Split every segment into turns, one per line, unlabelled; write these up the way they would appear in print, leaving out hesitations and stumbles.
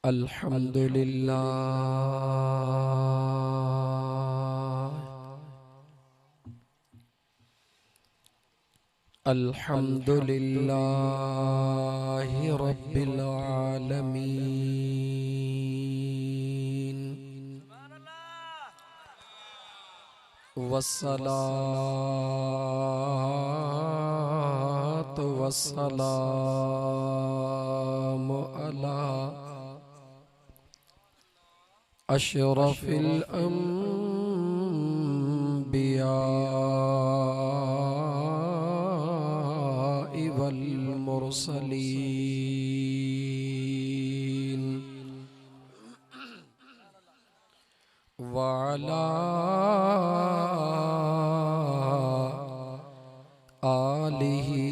अल्हम्दुलिल्लाहि रब्बिल आलमीन वस्सलातु वस्सलामु अला अशरफिल अंबिया वल मुरसलीन वअला आलिही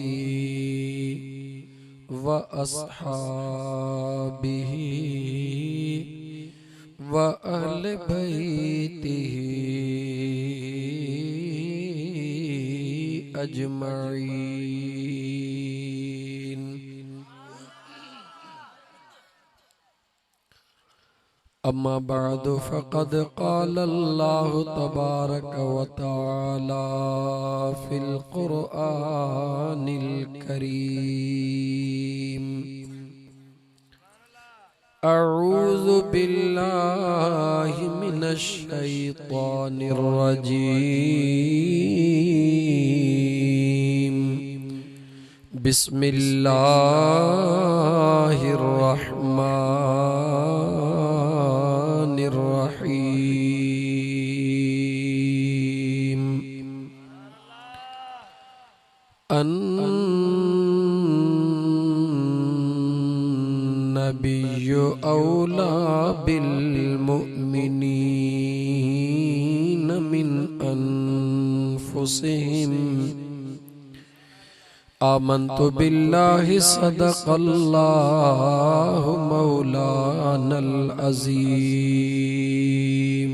व अस्हाबिही व अहले बैतिही अजमईन। अम्मा बअद फ़क़द क़ाल अल्लाहु तबारक व तआला फ़िल क़ुरआनिल करीम। अऊज़ु बिल्लाहि मिनश शैतानिर रजीम। बिस्मिल्लाहिर रहमानिर रहीम। अन्नबिय्यु औला बिल मुअमिनीन मिन अनफुसिहिम। आमन्तु बिल्लाहि सदक़ल्लाहु मौलानल अज़ीम।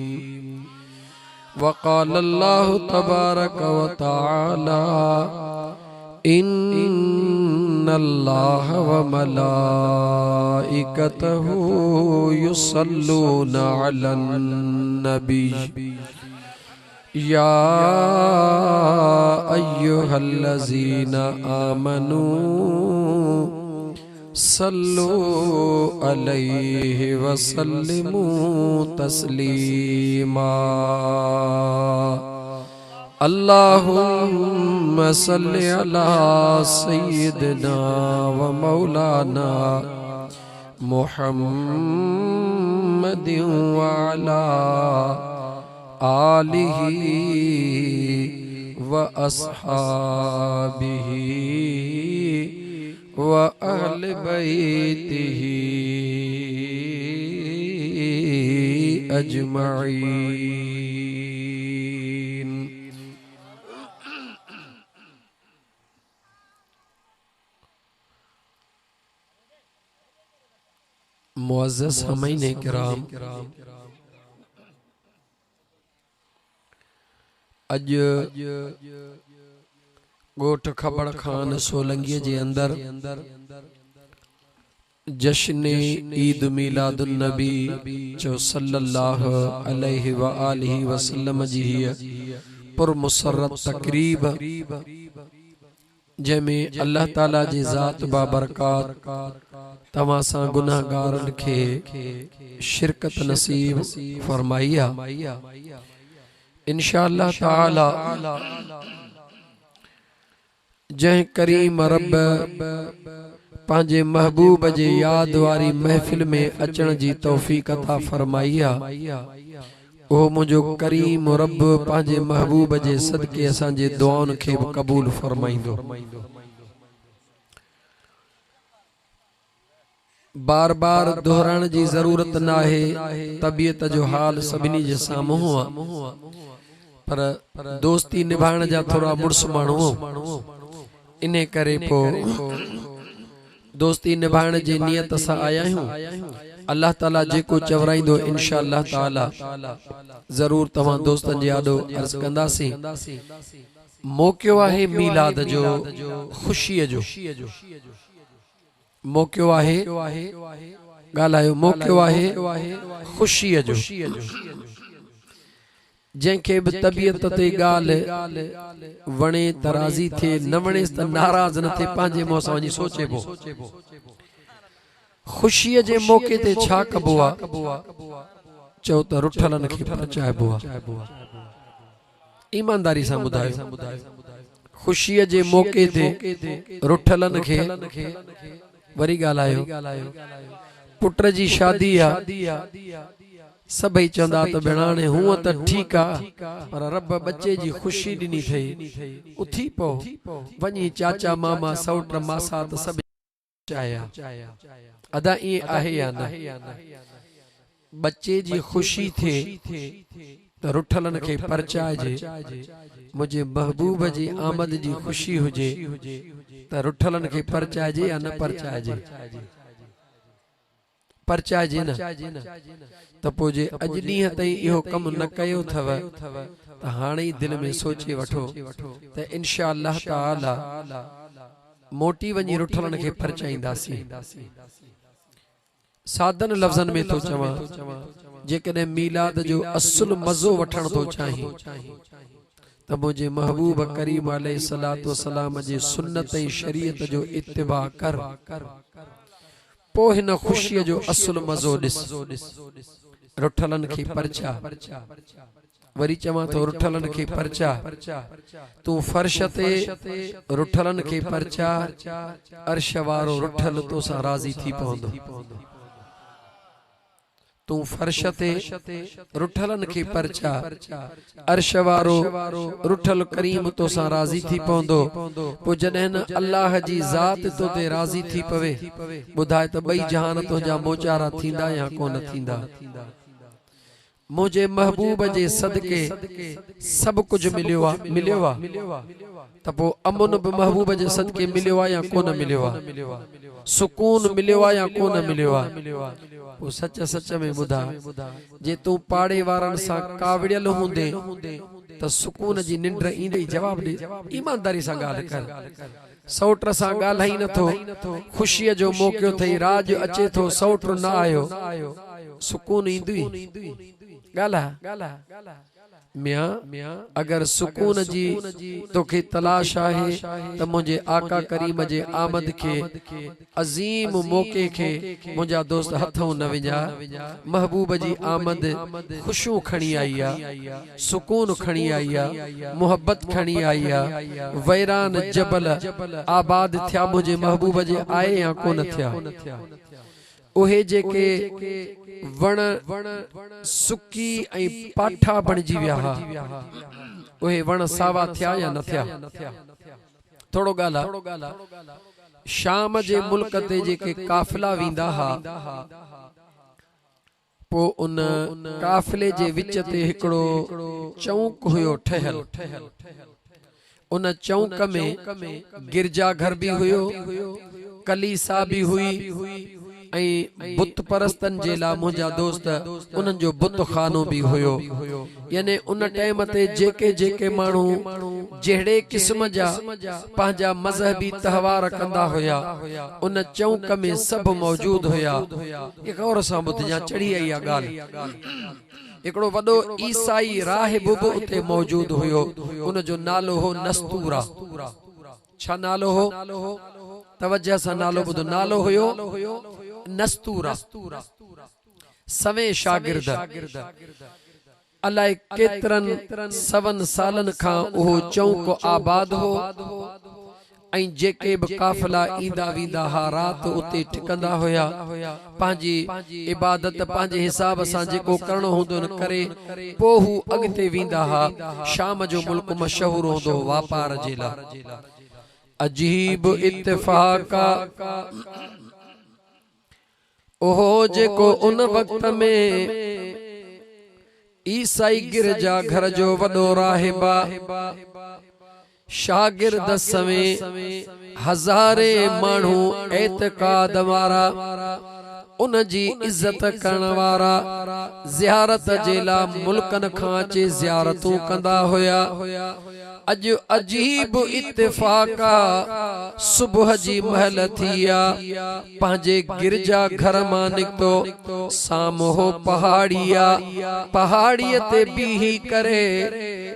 वक़ाल अल्लाहु तबारक व तआला इन्नल्लाह व मलाइकतहु युसल्लूना अलन नबी या अय्युहल्लज़ीना आमनू सल्लू अलैहि वसल्लिमू तस्लीमा। अल्लाहुम्मा सल्लि अला सय्यिदिना व मौलाना मुहम्मदिन व अला आलिही व अस्हाबिही व अहले बैतिही अजमईन। मुअज़्ज़ज़ सामीईन किराम, अज गोठ खबड़ खान सोलंगी जे अंदर जश्न ईद मिलादुन नबी जो सल्लल्लाहु अलैहि व आलिहि वसल्लम जी पुरमुसर्रत तकरीब जंहिंमें अल्लाह ताला जी ज़ात बाबरकात तव्हां सां गुनाहगारन खे शिरकत नसीब फरमाइया। इंशाअल्लाह ताला जंहिं करीम रब पंहिंजे महबूब जे याद वारी महफिल में अचण जी तौफीक अता फरमाइया। ओ मुझो करीम रब पंहिंजे महबूब जे सदके असांजे दुआउनि खे भी कबूल फरमाइंदो। बार बार दोहराइण जी जरूरत ना है, तबीयत जो हाल सभिनी जे साम्हूं आ, पर दोस्ती निभाइण जा थोड़ा मुड़स माण्हू इने करे पो दोस्ती निभाइण जी नियत सां आया आहियूं। अल्लाह ताला जेको चवराइंदो इंशाअल्लाह ताला जरूर तव्हां दोस्तन जे आॾो अर्ज़ कंदासीं। मौक़ियो आहे मीलाद जो, ख़ुशीअ जो मौक़ियो आहे ॻाल्हायो मौक़ो आहे ख़ुशीअ जो। जंहिंखे बि तबियत ते ॻाल्हि वणे त राज़ी थिए, न वणेसि त नाराज़ न थिए, पंहिंजे मुंहं सां वञी सोचे पो ख़ुशीअ जे मौक़े ते छा कबो आहे। चओ त रुठलनि खे परचाइबो आहे। ईमानदारी सां ॿुधायो, ख़ुशीअ जे मौक़े ते रुठलनि खे, वरी ॻाल्हायो, पुट जी शादी आहे, सभई चवंदा त भेणाणे हूअं त ठीकु आहे, पर रब बच्चे जी ख़ुशी ॾिनी अथई, उथी पओ वञी चाचा मामा सौट मासा त सभु चाया। अदा ईअं आहे या न? बच्चे जी ख़ुशी थिए त रुठलनि खे परचाइजे। मुंहिंजे महबूब जी आमद जी ख़ुशी हुजे त रुठलनि खे परचाइजे या न परचाइजे? परचाइजे न। त पोइ जे अॼु ॾींहं ताईं इहो कमु न कयो अथव त हाणे ई दिलि में सोचे वठो त इंशा अल्लाह ताला मोटी वञी रुठलनि खे परचाईंदासीं। सादन लफ़्ज़नि में थो चवां, जेकॾहिं मीलाद जो असुल मज़ो वठण थो चाहीं त मुंहिंजे महबूब करीम अलैहिस्सलातु वस्सलाम जे सुन्नत ऐं शरीयत जो इत्तिबा कर, पोइ हिन ख़ुशीअ जो असुल मज़ो ॾिस। रुठलनि खे परचा, वरी चवां थो रुठलनि खे परचा, तूं फर्श ते रुठलनि खे परचा, अर्श वारो रुठल तोसां राज़ी थी पवंदो। तूं फर्श ते रुठलनि खे परचा, अर्श वारो रुठल करीम तोसां राज़ी थी पवंदो। पोइ जॾहिं न अल्लाह जी ज़ात तो ते राज़ी थी पवे, ॿुधाए त ॿई जहान तुंहिंजा मोचारा थींदा या कोन थींदा। मुंहिंजे महबूब जे सदके सभु कुझु मिलियो आहे त पोइ अमुन बि महबूब जे सदके मिलियो आहे या कोन मिलियो आहे? सुकून मिलियो आहे या कोन मिलियो आहे? पोइ सच सच में ॿुधा, जे तूं पाड़े वारनि सां कावड़ियल हूंदे त सुकून जी निंड ईंदे? जवाब ॾे, ईमानदारी सां ॻाल्हि कर। सौट सां ॻाल्हाई नथो, ख़ुशीअ जो मौक़ो अथई, राज अचे थो, सौट न आयो, सुकून ईंदुई? ॻाल्हि मियां, अगर सुकून जी तोखे तलाश आहे त मुंहिंजे आका करीम जे आमद खे, अज़ीम मौक़े खे मुंहिंजा दोस्त हथों न विझा। महबूब जी आमद ख़ुशियूं खणी आई आहे, सुकून खणी आई आहे, मोहब्बत खणी आई आहे। वैरान जबल आबाद थिया मुंहिंजे महबूब जे आए या कोन थिया? उहे जेके वण सुकी ऐं पाठा बणिजी विया हा, उहे वण सावा थिया या न थिया? थोरो ॻाल्हि, शाम जे मुल्क ते जेके काफ़िला वेंदा हा, पोइ उन काफ़िले जे विच ते हिकिड़ो चौक हुयो ठहियल। उन चौक में गिरजा घर भी हुयो, कलीसा भी हुई, ऐं बुत परस्तन जे लाइ मुंहिंजा दोस्त उन्हनि जो बुत खानो भी हुयो। यानी उन टाइम ते जेके जेके माण्हू जहिड़े क़िस्म जा पंहिंजा मज़हबी तहवार कंदा हुया, उन चौक में सभु मौजूद हुया। गौर सां ॿुधजां, चढ़ी आई आहे ॻाल्हि। हिकिड़ो वॾो ईसाई राहिब बि उते मौजूद हुयो, उन जो नालो हो नस्तूरा। छा नालो हो? तवज्जो सां नालो ॿुधो, नालो हुयो नस्तूरा। सवें शागिर्द, अलाए केतिरनि सवन सालनि खां उहो चौक आबाद हो, ऐं जेके बि काफ़िला ईंदा वेंदा हा, रात उते टिकंदा हुया। पंहिंजी इबादत पंहिंजे हिसाब सां जेको करणो हूंदो न करे, पोइ हू अॻिते वेंदा हा। शाम जो मुल्क मशहूर हूंदो वापार जे लाइ। अजीब इत्तिफ़ाक़ ओहो जेको उन वक्त में ईसाई गिरजा घर जो वॾो राहिबा, शागिर्द समें हज़ारे माण्हू एतकाद वारा, उन जी इज्जत करण वारा, ज़ियारत जे लाइ मुल्कनि खां अचे ज़ियारतूं कंदा हुया। अज अजीब इत्तेफाका सुबह जी महल थिया पांजे गिरजा घर मां निकतो सामो पहाड़िया पहाड़िया ते बीही करे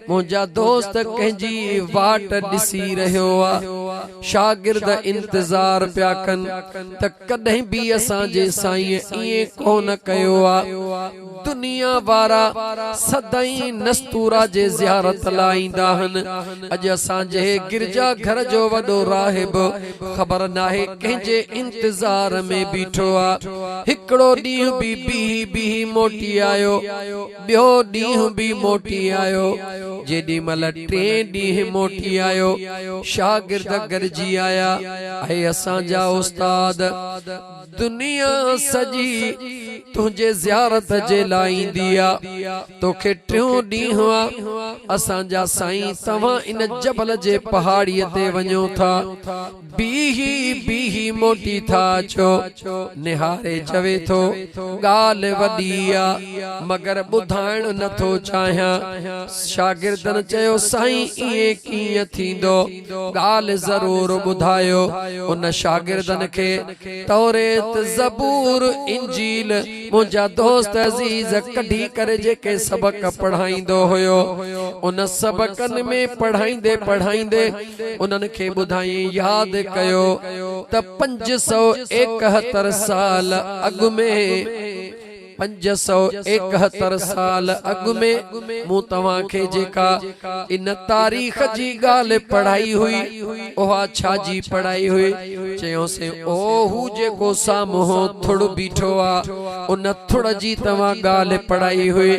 मुंजा दोस्त कंहिंजी वाट ॾिसी रहियो आ शागिर्द इंतजार पिया कन त कॾहिं बि असांजे साईं इएं कोन कयो आ दुनिया वारा सदाई नस्तूरा जे ज़ियारत लाइ ईंदा आहिनि अॼु असांजे गिरजा घर जो वॾो राहिब ख़बर नाहे कंहिंजे इंतजार में बीठो आ हिकिड़ो ॾींहुं बि बीही मोटी आयो ॿियो ॾींहुं बि मोटी आयो जेॾी महिल टे ॾींहं मोटी आयो शागिर्द गॾिजी आया ऐं असांजा उस्ताद दुनिया सॼी तुंहिंजे ज़ियारत जे लाइ ईंदी आ तोखे टियों ॾींहुं आ असांजा साईं तव्हां इन जबल जे पहाड़ीअ ते वञो था बीही मोटी था अचो निहारे चवे थो ॻाल्हि वॾी आ मगर ॿुधाइण नथो चाहियां शागिर्दनि चयो साईं इएं कीअं थींदो ॻाल्हि ज़रूर ॿुधायो उन शागिर्दनि खे तौरेत ज़बूर इंजील मुंहिंजा दोस्त अज़ीज़ कढी करे जेके सबक पढ़ाईंदो हुयो उन सबकनि में पढ़ाईंदे उन्हनि खे ॿुधाई यादि कयो त 571 साल अॻु में 571 साल अॻु में मूं तव्हां खे जेका इन तारीख़ जी ॻाल्हि पढ़ाई हुई उहा छा जी पढ़ाई हुई चयोसीं ओ हू जेको साम्हूं थुड़ बीठो आ उन थुड़ जी तव्हां ॻाल्हि पढ़ाई हुई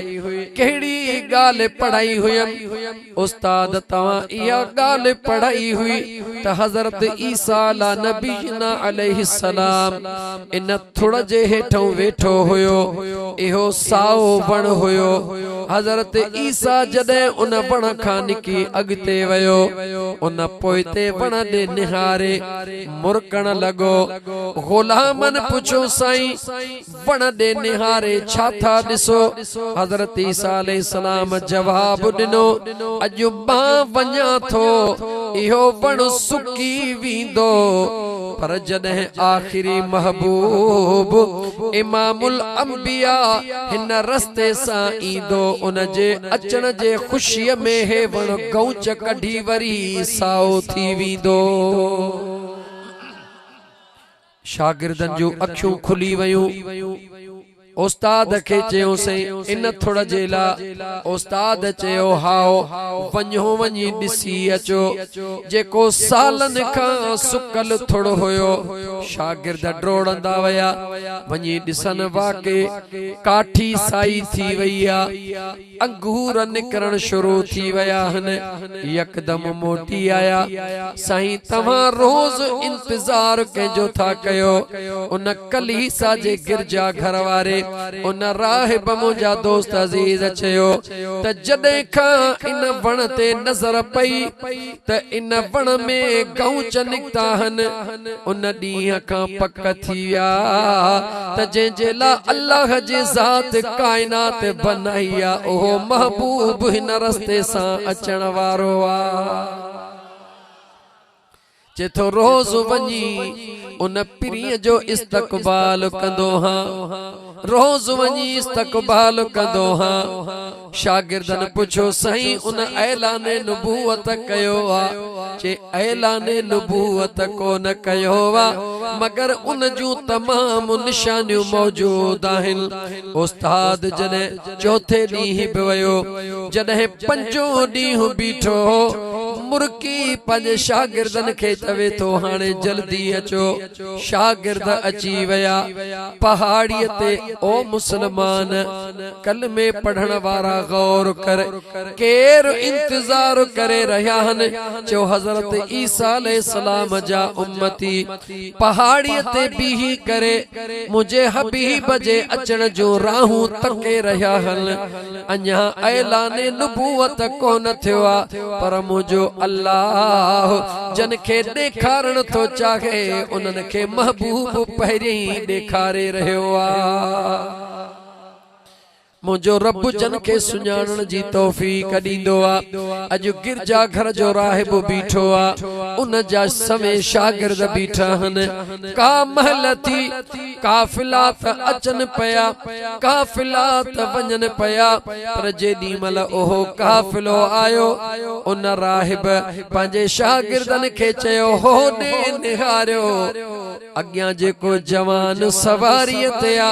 कहिड़ी ॻाल्हि पढ़ाई हुयमि उस्ताद तव्हां इहा ॻाल्हि पढ़ाई हुई त हज़रत ईसा अला नबीना अलैहिस्सलाम इन थुड़ जे हेठों वेठो हुयो इहो साओ वण हुयो हज़रत ईसा जॾहिं उन वण खां निकी अॻिते वियो उन पोइते वण ॾे निहारे मुरकण लॻो ग़ुलामनि पुछो साईं वण ॾे निहारे छा था ॾिसो हज़रत ईसा अलैहिस्सलाम जवाब ॾिनो अॼु मां वञा थो इहो वण सुकी वेंदो पर जॾहिं आखिरी महबूब इमामुल अंबिया हिन रस्ते सां ईंदो उन जे अचण जे ख़ुशीअ में हे वण गौच कढी वरी साओ थी वेंदो शागिर्दनि जूं अखियूं खुली वयूं उस्ताद खे चयोसीं इन थुड़ जे लाइ उस्ताद चयो हाओ वञो वञी ॾिसी अचो जेको सालनि खां सुकल थुड़ हुयो शागिर्द डोड़ंदा विया वञी ॾिसनि वाके काठी साई थी वई आ अंगूर निकरण शुरू थी विया आहिनि यकदम मोटी आया साईं तव्हां रोज़ इंतजार कंहिंजो था कयो उन कलीसा जे गिरजा घर वारे उन राहिब मुंहिंजा दोस्त अज़ीज़ चयो त जॾहिं खां इन वण ते नज़र पई त इन वण में गौच निकता आहिनि उन ॾींहं खां पक थी विया त जंहिंजे लाइ अल्लाह जी ज़ात काइनात बनाई आहे उहो महबूब हिन रस्ते सां अचण वारो आहे जेतो रोज़ वञी उन पीरीअ जो इस्तक़बाल कंदो हां रोज़ वञी इस्तक़बाल कंदो हां शागिर्दनि पुछो साईं उन ऐलान नबूवत कयो आ चे ऐलान नबूवत कोन कयो आ मगर उन जूं तमाम निशानियूं मौजूद आहिनि उस्ताद जॾहिं चौथे ॾींहुं बि वियो जॾहिं पंजो ॾींहुं बीठो मुर्की पंहिंजे शागिर्दनि खे चवे थो हाणे जल्दी अचो शागिर्द अची विया पहाड़ीअ ते ओ मुसलमान कलमे पढ़ण वारा गौर कर केर इंतजार करे रहिया आहिनि चयो हज़रत ईसा अलैहिस्सलाम जा उम्मती पहाड़ीअ ते बीही करे मुंहिंजे हबीब जे अचण जो राहूं तके रहिया आहिनि अञा ऐलान नबूवत कोन थियो आहे पर मुंहिंजो अल्लाह जन खे ॾेखारण थो चाहे उन्हनि खे महबूब पहिरीं ॾेखारे रहियो आहे मुझो रब जन के सुञाणण जी तौफीक दींदो आ। अज गिरजा घर जो राहिब बीठो आ, उन जा समय शागिर्द बीठा हन। का महल थी काफिलात अचन पया, काफिलात वञन पया, पर जेडी मल ओहो काफिलो आयो, उन राहिब पंहिंजे शागिर्दन खे चयो होने निहारियो। अॻियां जेको जवान सवारीअ ते आ,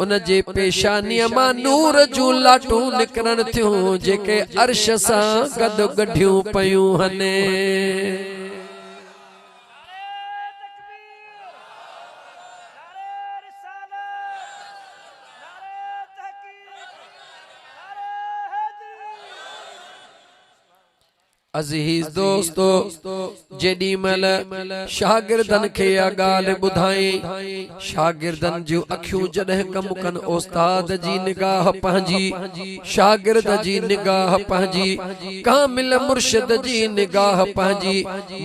उन जे पेशानीअ मां नूर जूं लाटूं निकिरन थियूं, जेके अर्श सां गॾु गढियूं पयूं हने। अज़ीज़ दोस्तो, जेडी मल शागिर्दन खे आ गाल बुधाई, शागिर्दन जूं अखियूं जॾहिं कम कन, उस्ताद जी निगाह पंहिंजी, शागिर्द जी निगाह पंहिंजी, कामिल मुर्शिद जी निगाह पंहिंजी,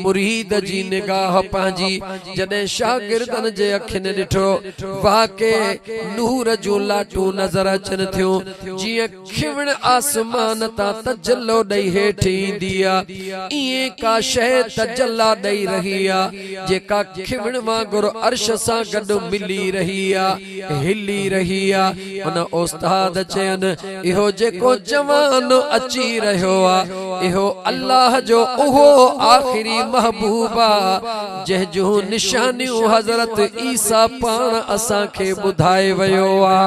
मुरीद जी निगाह पंहिंजी। जॾहिं शागिर्दन जे अखियुनि ॾिठो, वाके नूर जूं लाटूं नज़र अचनि थियूं, जीअं खिवण आसमान तां तजल्लो ॾेई हेठि ईंदी आ, इए का शय तजल्ला ॾेई रही आ, जेका खिवण वांगुरु अर्श सां गॾु मिली रही आ, हिली रही आ। उन उस्ताद चयनि, इहो जेको जवान अची रहियो आ, इहो अल्लाह जो उहो आखिरी महबूब आ, जंहिंजूं निशानियूं हज़रत ईसा पाण असां खे ॿुधाए वियो आ।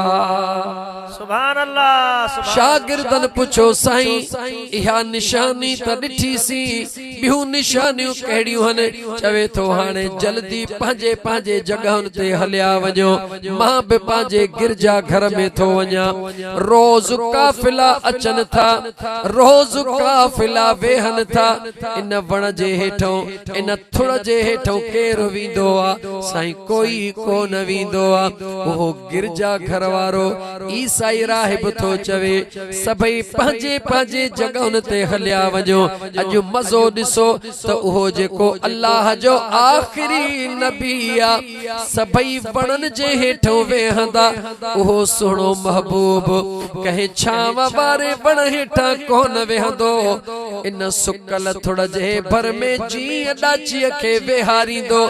सुभान अल्लाह।
शागिर्दन पुछो, साईं इहा निशानी त ॾिठी सी, ॿियूं निशानियूं कहिड़ियूं हन? चवे थो, हाणे जल्दी पंहिंजे पंहिंजे जगहुनि ते हलिया वञो, मां बि पंहिंजे गिरजा घर में थो वञा। रोज़ काफिला अचनि था, रोज़ काफिला वेहनि था, इन वण जे हेठों, इन थुड़ जे हेठों केरु वेंदो आ? साईं कोई कोन वेंदो आ। उहो गिरजा घर वारो ईसाई राहिब थो चवे, सभई पंहिंजे पंहिंजे जगहुनि ते हलिया वञो। अॼु मज़ो ॾिसो त उहो जेको अल्लाह जो आखिरी नबी आ, सभई वणनि जे हेठों वेहंदा, उहो सुहिणो महबूब कंहिं छांव वारे वण हेठां कोन वेहंदो। इन सुकल थुड़ जे भर में जीअं ॾाचीअ खे वेहारींदो,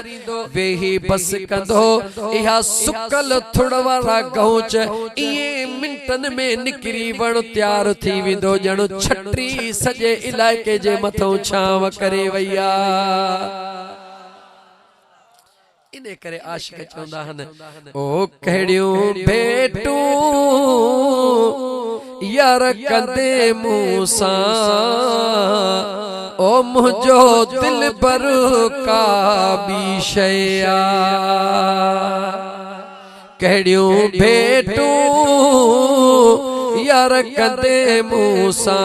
वेही बस कंदो। इहा सुकल थुड़ वारा गौच इए मिंटनि में निकिरी वण तैयार थी वेंदो, ॼण छटी सॼे इलाइक़े जे मथों छांव करे वई आ। इन करे आशिक चवंदा आहिनि, ओ कहिड़ियूं भेटूं यार कंदे मूं सां, ओ मुंहिंजो दिल बर का बी शय आ। कहिड़ियूं भेटूं यार कंदे मूं सां,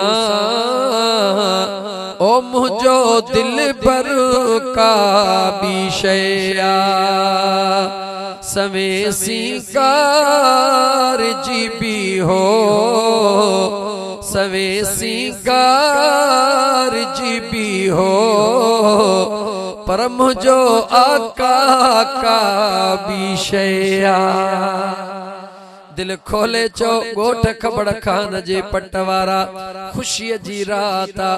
ओ मुंहिंजो दिल बर का बी शय आ। सवेसी कार जी बी हो, सवेसी कार जी बी हो, पर मुंहिंजो आका का बी शय आ। दिल खोले चो गोठ खबड़ खान जे पट वारा, खुशीअ जी रात आ,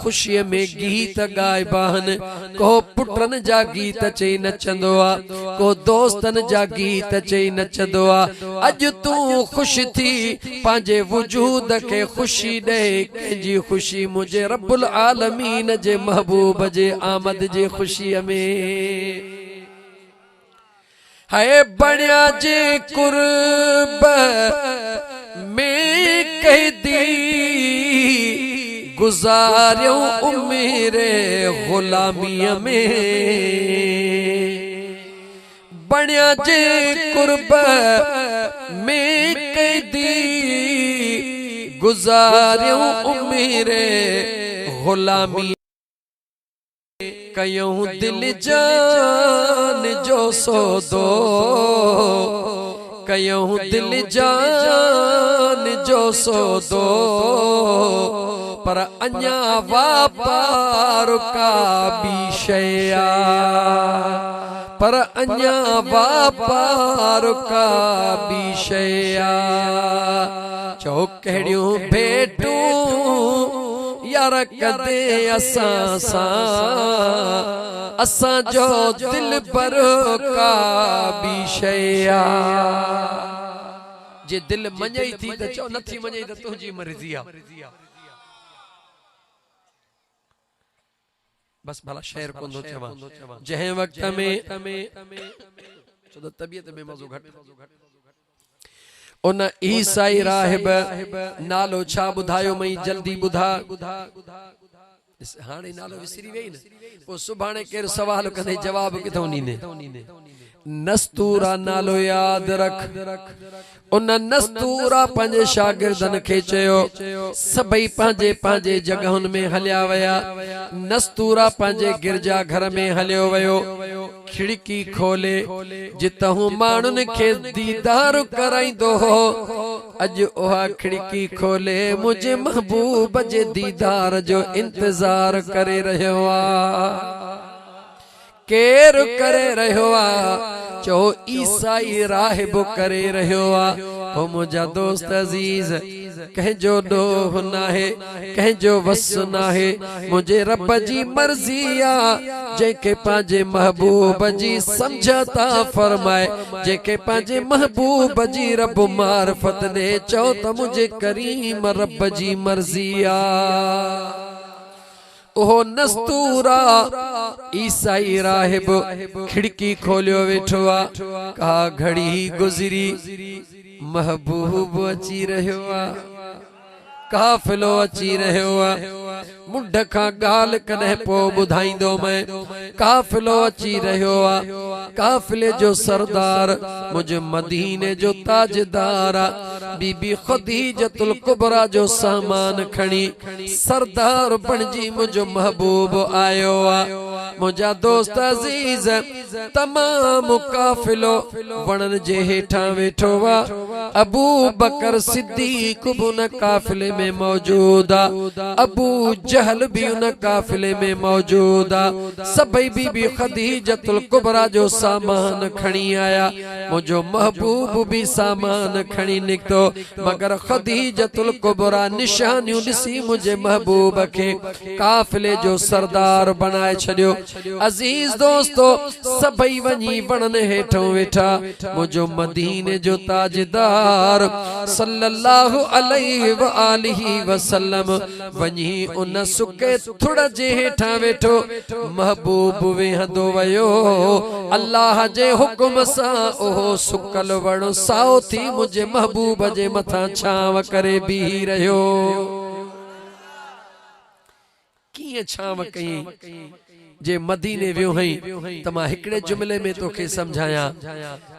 खुशीअ में गीत गाइबान। को पुटन जा गीत चई नचंदो आ, को दोस्तन जा गीत चई नचंदो आ। अज तू खुश थी पंहिंजे वजूद के खुशी दे, कंहिंजी खुशी मुझे रब्बुल आलमीन जे महबूब जे आमद जे खुशीअ में। है बणिया जे कुर्ब में कैदी, गुजारियो उम्र गुलामीअ में। बणिया जे कुर्ब में कैदी, गुजारियो उम्र गुलामी। कयूं दिल जान जो सौदो, कयूं दिल जान जो सौदो, पर अञा वापार का बी शय आ, पर अञा वापार का बी शय आ। चो कहिड़ियूं भेटूं यार कदे असां जो दिल पर का भी शया जे दिल मञई थी त चो नथी मञई त तुंहिंजी मर्ज़ी आ बस भला शेर कोंदो चवा जंहिं वक्त में छो त तबियत में मज़ो घट उन ईसाई राहिब नालो छा ॿुधायो मई जल्दी ॿुधा हाणे नालो विसरी वई न पोइ सुभाणे केरु सवाल कंदे जवाब किथां ॾींदे नस्तूरा नालो याद रख उन नस्तूरा पंहिंजे शागिर्दनि खे चयो सभई पंहिंजे पंहिंजे जगहुनि में हलिया विया नस्तूरा पंहिंजे गिरजा घर में हलियो वियो खिड़की खोले जितहूं माण्हुनि खे दीदार कराईंदो हो अॼु उहा खिड़की खोले मुंहिंजे महबूब जे दीदार जो इंतज़ार करे रहियो आहे केर करे रहियो आहे चो ईसाई राहिब करे रहियो आहे ओ मुंहिंजा दोस्त अज़ीज़ कंहिंजो ॾोह नाहे कंहिंजो वस नाहे मुंहिंजे रब जी मर्ज़ी आहे जेके पंहिंजे महबूब जी समझता फरमाए जेके पंहिंजे महबूब जी रब मार्फत ॾे चओ त मुंहिंजे करीम रब जी मर्ज़ी आहे ओहो नस्तूरा ईसाई राहिब खिड़की खोलियो वेठो आ का घड़ी गुज़री महबूब अची रहियो आ काफ़िलो अची रहियो आ मुंड खां ॻाल्हि कॾहिं पोइ ॿुधाईंदो मैं काफ़िलो अची रहियो आ काफ़िले जो सरदार मुंहिंजे मदीने जो ताजदार आ बीबी ख़दीजतुल कुबरा जो सामान खणी सरदार बणजी मुंहिंजो महबूब आयो आ मुंहिंजा दोस्त अज़ीज़ तमामु काफ़िलो वणनि जे हेठां वेठो आ अबू बकर सिद्दीक़ बि उन काफ़िले में मौजूद आ अबू जहल भी उन काफ़िले में मौजूद आ सभई बीबी ख़दीजतुल कुबरा जो सामान खणी आया मुंहिंजो महबूब भी सामान खणी निकतो मगर ख़दीजतुल कुबरा निशानियूं ॾिसी मुंहिंजे महबूब खे काफ़िले जो सरदार बनाए छॾियो अज़ीज़ दोस्तो सभई वञी वणनि हेठों वेठा मुंहिंजो मदीने जो ताजदार सल्लल्लाहु अलैहि व आलिहि वसल्लम वञी उन सुके थुड़ जे हेठां वेठो महबूब वेहंदो वियो अल्लाह जे हुकुम सां ओहो सुकल वण साओ थी मुंहिंजे महबूब जे मथां छांव करे बीही रहियो कीअं छांव कई जे मदीने वियो हई त मां हिकड़े जुमले में तोखे समझाया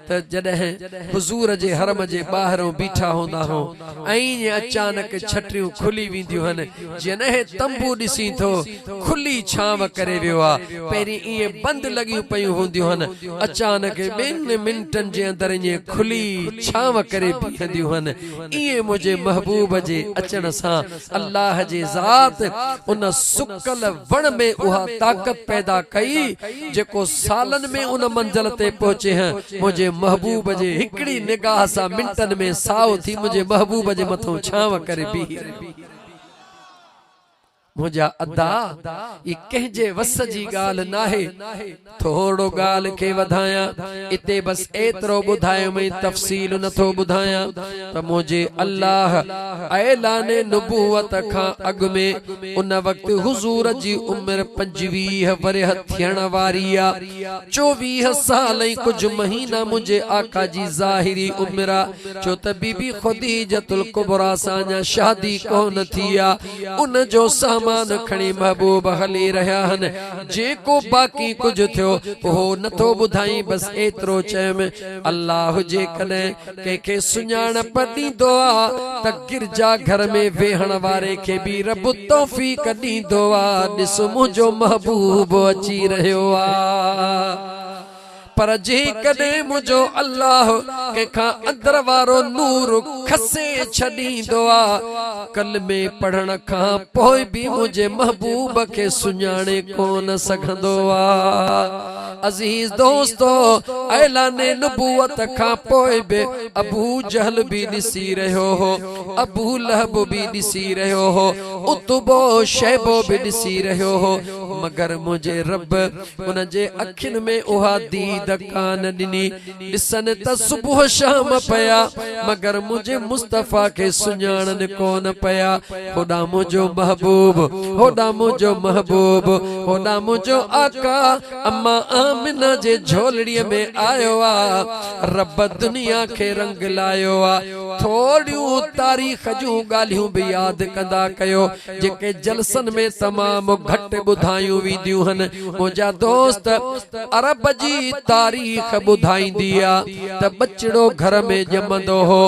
त जॾहिं हुजूर जे हरम जे ॿाहिरों बीठा हूंदा हो ऐं अचानक छटरियूं खुली वेंदियूं हन जॾहिं तंबू ॾिसी थो खुली छांव करे वियो आहे पहिरीं ईअं बंदि लॻियूं पयूं हूंदियूं हन अचानक ॿिनि मिंटनि जे अंदरि ईअं खुली छांव करे बीहंदियूं हन ईअं मुंहिंजे महबूब जे अचण सां अल्लाह जे ज़ात उन सुकल वण में उहा ताक़त पैदा कई जेको सालनि में उन मंज़िल ते पहुचे हैं मुझे महबूब जे हिकड़ी निगाह सां मिंटन में साओ थी मुझे महबूब जे मथों छांव करे बीही मुझा अदा ये कहजे वस जी गाल नाहे थोड़ो गाल के वधाया इते बस एतरो बुधायो में तफसील न थो बुधाया त मुझे अल्लाह ऐलान नबूवत खां अग में उन वक्त हुजूर जी उम्र 25 वरह थियण वारी आ 24 साल ऐं कुछ महीना मुझे आका जी ज़ाहिरी उम्र छो त बीबी ख़दीजतुल कुबरा सां शादी कोन थी आ उन जो मान खणी महबूब हली रहा हन जेको बाकी कुछ थियो वो नथो बुधाई बस एतरो चयम अल्लाह जे कने के सुञाणप ॾींदो आ त गिरजा घर में वेहण वारे के भी रब तौफीक ॾींदो आ ॾिस मुंहिंजो महबूब अची रहियो आ पर जे कदे मुझो अल्लाह के खा अंदर वारो नूर खसे छडींदो आ कलमे पढ़ण खां पोइ भी मुझे महबूब के सुञाणे कोन सघंदो आ अजीज दोस्तो ऐलान नबूवत खां पोइ बि अबू जहल भी ॾिसी रहियो हो, अबू लहब भी ॾिसी रहियो हो, उतबो शैबो भी ॾिसी रहियो हो, मगर मुझे रब उन जे अखियुनि में उहा दीद कान ॾिनी। ॾिसनि त सुबुह शाम पया मगर मुझे मुस्तफ़ा के सुञाणनि कोन पया। होॾा मुंहिंजो महबूब, होॾा मुंहिंजो महबूब, होॾा मुंहिंजो आका अम्मा आमिना जे झोलड़ीअ में आयो आ। रब दुनिया खे रंग लायो आ। थोड़ियूं तारीख़ जूं ॻाल्हियूं भी याद कंदा कयो जेके जलसन में तमाम घट ॿुधायूं वेंदियूं हन। मुंहिंजा दोस्त अरब जी तारीख़ ॿुधाईंदी आ त बचड़ो घर में ॼमंदो हो,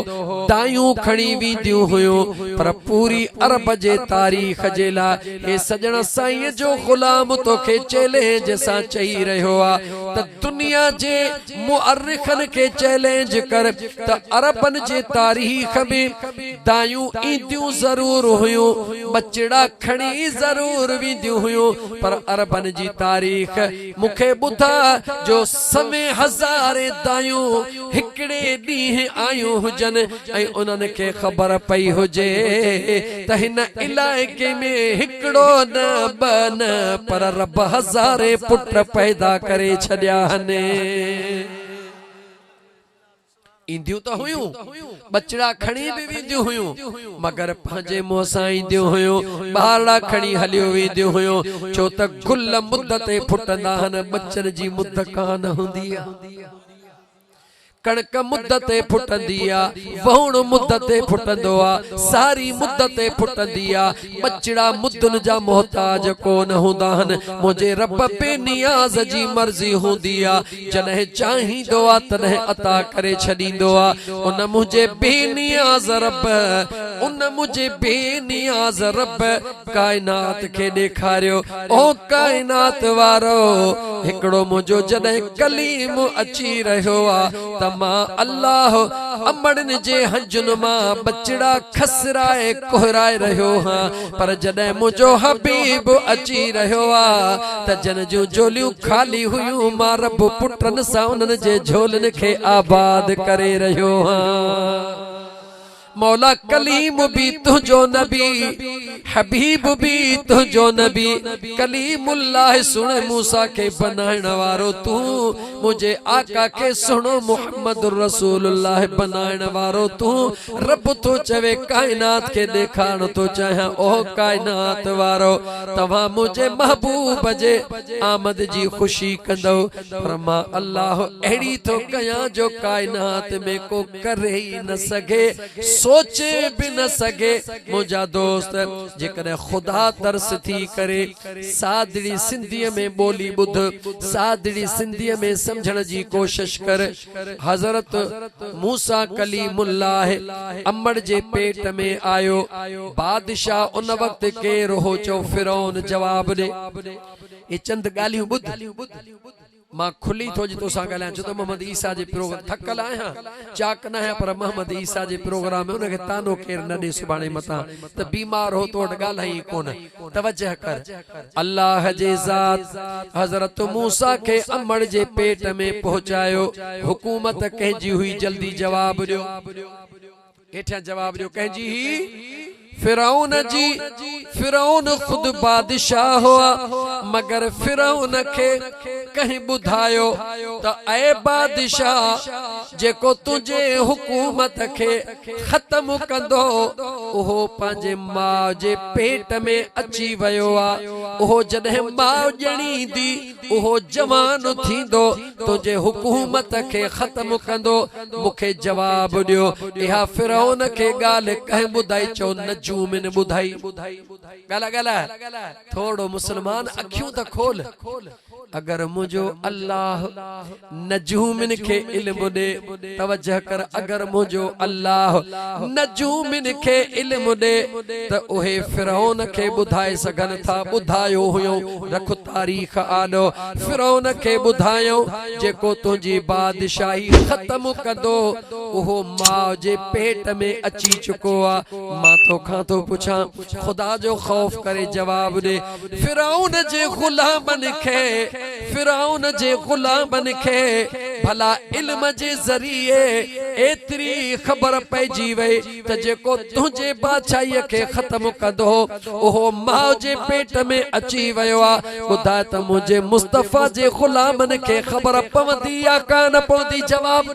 दायूं खणी वेंदियूं हुयूं, पर पूरी अरब जे तारीख़ जे लाइ हे सजण साईं जो ग़ुलाम तोखे चैलेंज सां चई रहियो आ त दुनिया जे मुअर्रिखन के चैलेंज कर त अरबन जे तारीख़ में दायूं ईंदियूं ज़रूर हुयूं, बचड़ा खणी ज़रूर वेंदियूं हुयूं, पर अरबन जी तारीख़ मुखे ॿुधा जो सवे हज़ारे दायूं हिकड़े ॾींहुं आयूं हुजनि ऐं उन्हनि खे ख़बर पई हुजे त हिन इलाइक़े में हिकड़ो न ॿ न पर रब हज़ारे पुट पैदा करे छॾिया हने। ईंदियूं त हुयूं, बचड़ा खणी भी वेंदियूं हुयूं, मगर पंहिंजे मुंहं सां ईंदियूं हुयूं, ॿारड़ा खणी हलियो वेंदियूं हुयूं, छो त गुल मुद्द ते फुटंदा हन, बचन जी मुद्द कान हूंदी आहे। कणक मुद्द ते फुटंदी आ, वहुण मुद्द ते फुटंदो आ, सारी मुद्द ते फुटंदी आ, बचड़ा मुद्दन जा मोहताज कोन हूंदा हन। मुझे रब बेनियाज़ जी मर्ज़ी हूंदी आ, जॾहिं चाहींदो आ तॾहिं अता करे छॾींदो आ। उन मुझे बेनियाज़ रब, उन मुझे बेनियाज़ रब कायनात खे ॾेखारियो। ओ कायनात वारो हिकड़ो मुझो जॾहिं कलीम अची रहियो आ मां अल्लाह अमड़न जे हंजुन मां बचड़ा खसराए कोहराए रहियो हां, पर जॾहिं मुझो हबीब अची रहियो आ त जन जूं झोलियूं खाली हुयूं, मां रब पुटन सां उन्हनि जे झोलनि खे आबाद करे रहियो हां। मौला कलीम भी तुझो नबी, हबीब भी तुझो नबी, कलीमुल्लाह सुन मूसा के बनाइण वारो तू, मुझे आका के सुनो मोहम्मद रसूलुल्लाह बनाइण वारो तू। रब तो चवे कायनात के देखाण तो चाहे ओ कायनात वारो तव्हां मुझे महबूब जे आमद जी खुशी कंदो, पर मां अल्लाह अहिड़ी तो कयां जो कायनात में को करे ही न सके, सोचे भी न सके। मुझा दोस्त जेकॾहिं खुदा तरस थी करे सादड़ी सिंधीअ में बोली ॿुध, सादड़ी सिंधीअ में समझण जी कोशिश कर। हज़रत मूसा कलीमुल्लाह अमड़ जे पेट में आयो, बादशाह उन वक्त केर हो चो फिरौन जवाब दे। ये चंद ॻाल्हियूं ॿुध, मां खुली थो तो सां ॻाल्हायां छो त मोहम्मद ईसा जे प्रोग्राम थकल आहियां, चाक न आहियां, पर मोहम्मद ईसा जे प्रोग्राम में उनखे तानो केर न ॾे सुभाणे मथां त बीमार हो तो वटि ॻाल्हाई कोन। तवज्जह कर, अल्लाह जे ज़ात हज़रत मूसा के अमड़ जे पेट में पहुंचायो। हुकूमत कंहिंजी हुई, जल्दी जवाब ॾियो, हेठियां जवाब ॾियो, कंहिंजी ही? फिरौन जी। फिरौन खुद बादशाह हुआ, मगर फिरौन के कहीं बुधायो त ऐ बादशाह जेको तुझे हुकूमत के खत्म कंदो ओहो पंहिंजे मां जे पेट में अची वयो आ। ओहो जॾहिं मां ॼणींदी ओहो जवान थींदो, तुझे हुकूमत के खत्म कंदो। मुखे जवाब ॾियो, इहा फिरौन के ॻाल्हि कंहिं ॿुधाई? चो नजूमिन ॿुधाई। ॻाल्हि थोड़ो मुसलमान अखियूं त खोल। अगर मुझो अल्लाह नजूमिन के इल्म दे, तवज्जह कर, अगर मुझो अल्लाह नजूमिन के इल्म दे त ओहे फिरौन के बुधाए सगन था। बुधायो हुयो, रख तारीख आलो, फिरौन के बुधायो जेको तुझी बादशाही खत्म कंदो ओहो मां जे पेट में अची चुको आ। मां तोखां तो पुछां, खुदा जो खौफ करे जवाब दे। फिरौन जे गुलामन के फिरौन जे गुलामन खे भला इल्म जे ज़रिए एतरी ख़बर पइजी वई त जेको तुंहिंजे बादशाही खे ख़त्म कंदो ओहो माउ जे पेट में अची वियो आ। ॿुधाए त मुंहिंजे मुस्तफ़ा जे गुलामन खे ख़बर पवंदी या कान पवंदी? जवाब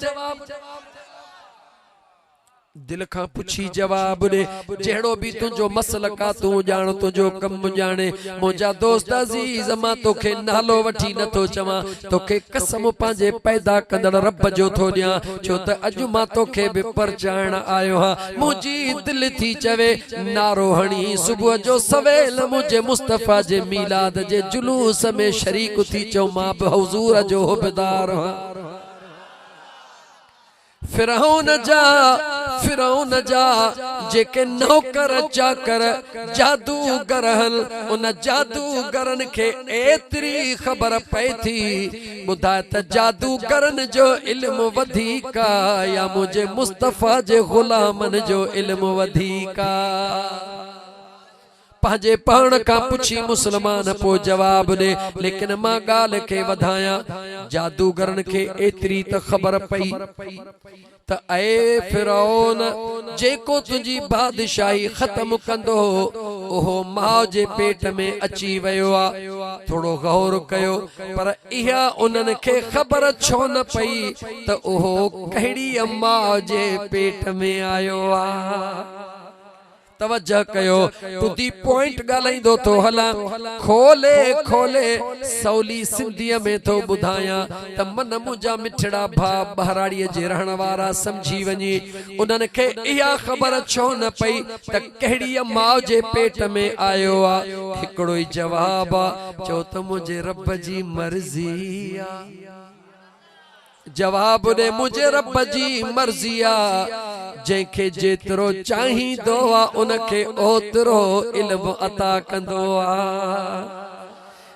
दिल खां पुछी जवाब दे। जहिड़ो भी तुंहिंजो मसलक आ तूं ॼाण, तुंहिंजो कम ॼाणे। मुंहिंजा दोस्त अज़ीज़, मां तोखे नालो वठी नथो चवां, तोखे कसम पंहिंजे पैदा कंदड़ रब जो थो ॾियां, छो त अॼु मां तोखे बि परचाइण आयो आहियां। मुंहिंजी दिल थी चवे नारो हणी सुबुह जो सवेल मुंहिंजे मुस्तफ़ा जे मीलाद जे जुलूस में शरीक थी चऊं मां बि हुज़ूर जो हुबदार आहियां। फिरौन जा जेके नौकर चाकर जादूगर हन, उन जादूगरन खे एतरी ख़बर पई थी। ॿुधाए त जादूगरन जो इल्म वधीक आ या मुंहिंजे मुस्तफ़ा जे गुलामन जो इल्म वधीक आ? पंहिंजे पाण खां पुछी मुसलमान पो जवाब दे। लेकिन मां ॻाल्हि खे वधायां, जादूगरन खे एतरी त ख़बर पई त ऐ फिरौन, जेको तुंहिंजी बादशाही ख़त्म कंदो ओहो माउ जे पेट में अची वियो आ। थोड़ो गौर कयो, पर इहा उन्हनि खे ख़बर छो न पई त ओहो कहिड़ी माउ जे पेट में आयो आ? तवज्जो कयो, तुदी पॉइंट ॻाल्हाईंदो तो हला, खोले खोले सौली सिंधीअ में तो ॿुधायां त मन मुंहिंजा मिठड़ा भाउ बहराड़ीअ जे रहण वारा समझी वञी। उन्हनि खे इहा ख़बर छो न पई त कहिड़ी माउ जे पेट में आयो आ? हिकिड़ो ई जवाब आ, चओ त मुंहिंजे रब जी मर्ज़ी आ। जवाब दे, मुझे रब जी मर्ज़ी आ। जंहिंखे जेतिरो चाहींदो आ उनखे ओतिरो इल्म अता कंदो आ।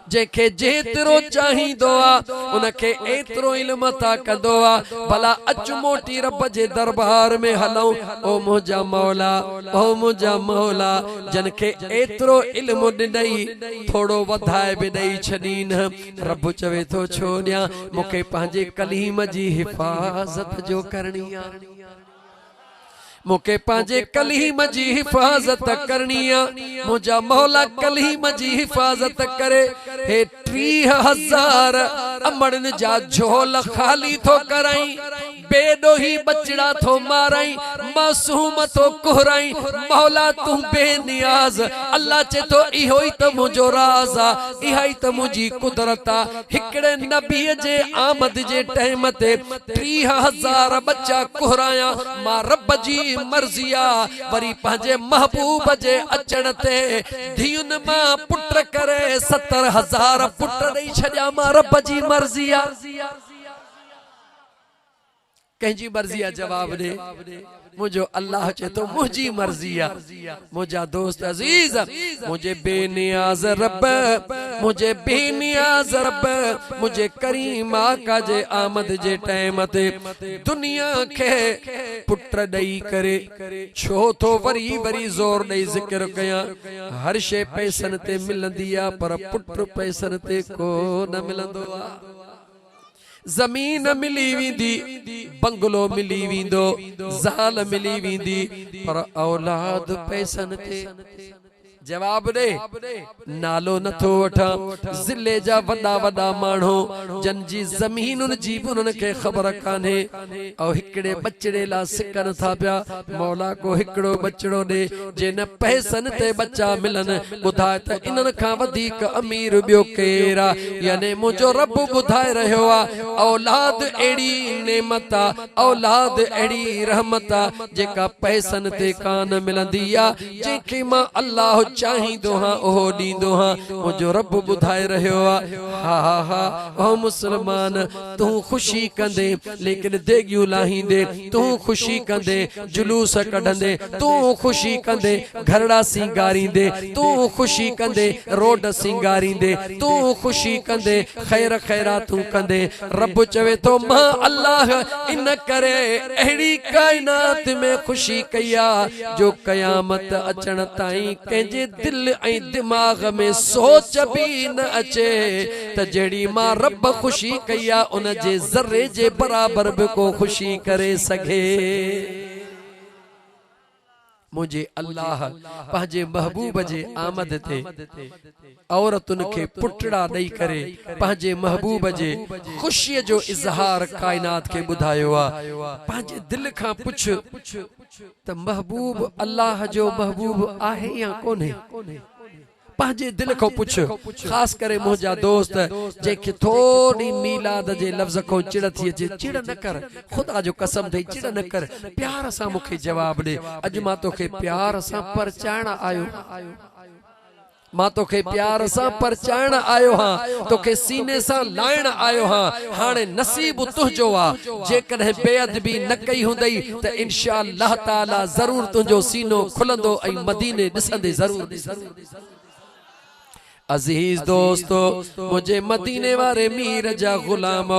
जंहिंखे जेतिरो चाहींदो आ उनखे एतिरो इल्म अता कंदो आ। भला अच मोटी रब जे दरबार में हलऊं, ओ मुंहिंजा मौला, ओ मुंहिंजा मौला, जंहिंखे एतिरो इल्म ॾिनई थोड़ो वधाए बि ॾेई छॾी न। रब चवे थो छो ॾियां, मूंखे पंहिंजे कलीम जी हिफ़ाज़त जो करणी आ। मूंखे पंहिंजे कलीम जी हिफ़ाज़त करणी आ। मुंहिंजा मौला कलीम जी हिफ़ाज़त करे हे 30,000 अमड़न जा झोल खाली थो कराई, बेडोही बचड़ा थो माराई, मासूम थो कोहराई। मौला तू बेनियाज, अल्लाह चे तो इहो ई त मुंहिंजो राज आ, इहा ई त मुंहिंजी कुदरत आ। हिकिड़े नबीअ जे आमद जे टाइम ते 30,000 बच्चा कोहराया, मां रब जी मर्ज़ी आ। वरी पंहिंजे महबूब जे अचण ते धीउनि मां पुट करे 70,000 पुट ॾेई छॾिया, मां रब जी मर्ज़ी आ। कंहिंजी मर्ज़ी आ? जवाब दे, मुझो अल्लाह चे तो मुझी मर्ज़ी आ। मुझा दोस्त अजीज, मुझे बेनियाज रब, मुझे बेनियाज रब, मुझे करीम आका जे आमद जे टाइम ते दुनिया के पुट ॾेई करे छो तो वरी वरी जोर ॾेई ज़िक्र कयां। हर शे पैसनि ते मिलंदी आ, पर पुट पैसनि ते को न मिलंदो आ। ज़मीन मिली वेंदी, बंगलो मिली वेंदो, ज़ाल मिली वेंदी, पर औलाद पैसनि ते। जवाब दे, नालो नथो वठा। ज़िले जा वॾा वॾा माण्हू जन जी ज़मीनुनि जी बि उन्हनि खे ख़बर कान्हे, ऐं हिकिड़े बचड़े लाइ सिकनि था पिया। मौला को हिकिड़ो बचड़ो ॾे, जे न पैसनि ते बच्चा मिलनि। ॿुधाए त इन्हनि खां वधीक अमीर ॿियो केरु आहे? याने मुंहिंजो रब ॿुधाए रहियो आहे, औलाद अहिड़ी नेमत आहे, औलाद अहिड़ी रहमत आहे जेका पैसनि ते कान मिलंदी आहे। जंहिंखे मां अल्लाह चाहींदो हां ओहो ॾींदो हां, मुंहिंजो रब ॿुधाए रहियो आहे। हा हा हा, ओ मुसलमान, तूं ख़ुशी कंदे लेकिन देगियूं लाहींदे, तूं ख़ुशी कंदे जुलूस कढंदे, तूं ख़ुशी कंदे घरड़ा सिंगारींदे, तूं ख़ुशी कंदे रोड सिंगारींदे, तूं ख़ुशी कंदे ख़ैर ख़ैरातूं कंदे। रब चवे तो मां अल्लाह इन करे अहिड़ी कायनात में ख़ुशी कई आहे जो क़यामत अचण ताईं कंहिंजे दिल ऐं दिमाग में सोच भी न अचे त जड़ी मां रब खुशी कई आ उन जे ज़र्रे जे बराबर भी को खुशी करे सके। मुझे अल्लाह पंहिंजे महबूब जे आमद ते औरतुन के पुटड़ा दई करे पंहिंजे महबूब जे खुशी जो इजहार कायनात के बुधायो आ। पंहिंजे दिल खां पुछ त महबूब अल्लाह जो महबूब आहे या कोने। पंहिंजे दिल को पुछ। खास करे मुझा दोस्त जेके थोड़ी मीलाद जे लफ्ज को चिड़ थी अचे चिड़ न कर, खुदा जो कसम थई चिड़ न कर, प्यार सां मुखे जवाब दे। अज मां तोखे प्यार सां परचाइण आयो, मां तोखे प्यार सां परचाइण आयो हां, तोखे सीने सां लाइण आयो हां। हाणे नसीब तुंहिंजो आ, जेकॾहिं बेअदबी न कई हुंदई त इंशाअल्लाह ताला ज़रूर तुंहिंजो सीनो खुलंदो ऐं मदीने ॾिसंदे ज़रूर। अजीज दोस्तो मुझे मदीने वारे मीर जा गुलाम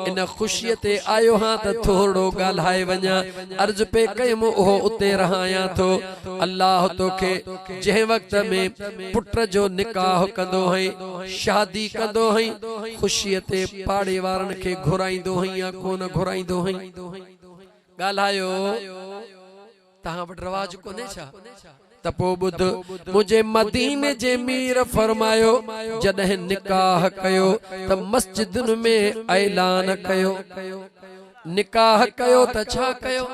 इन खुशी ते आयो हां त थोड़ो गाल्हाए वञा। अर्ज पे कयम ओहो उते रहाया थो। अल्लाह तोखे जंहिं वक्त में पुट जो निकाह कंदो हई, शादी कंदो हई, खुशी ते पाड़े वारन के घुराईंदो हई या कोन घुराईंदो हई। गाल्हायो तहां वटि रवाज कोने छा? तपो बुध मुझे मदीने जे मीर फरमायो जॾहिं निकाह कयो त मस्जिदुन में ऐलान कयो। निकाह कयो त छा कयो?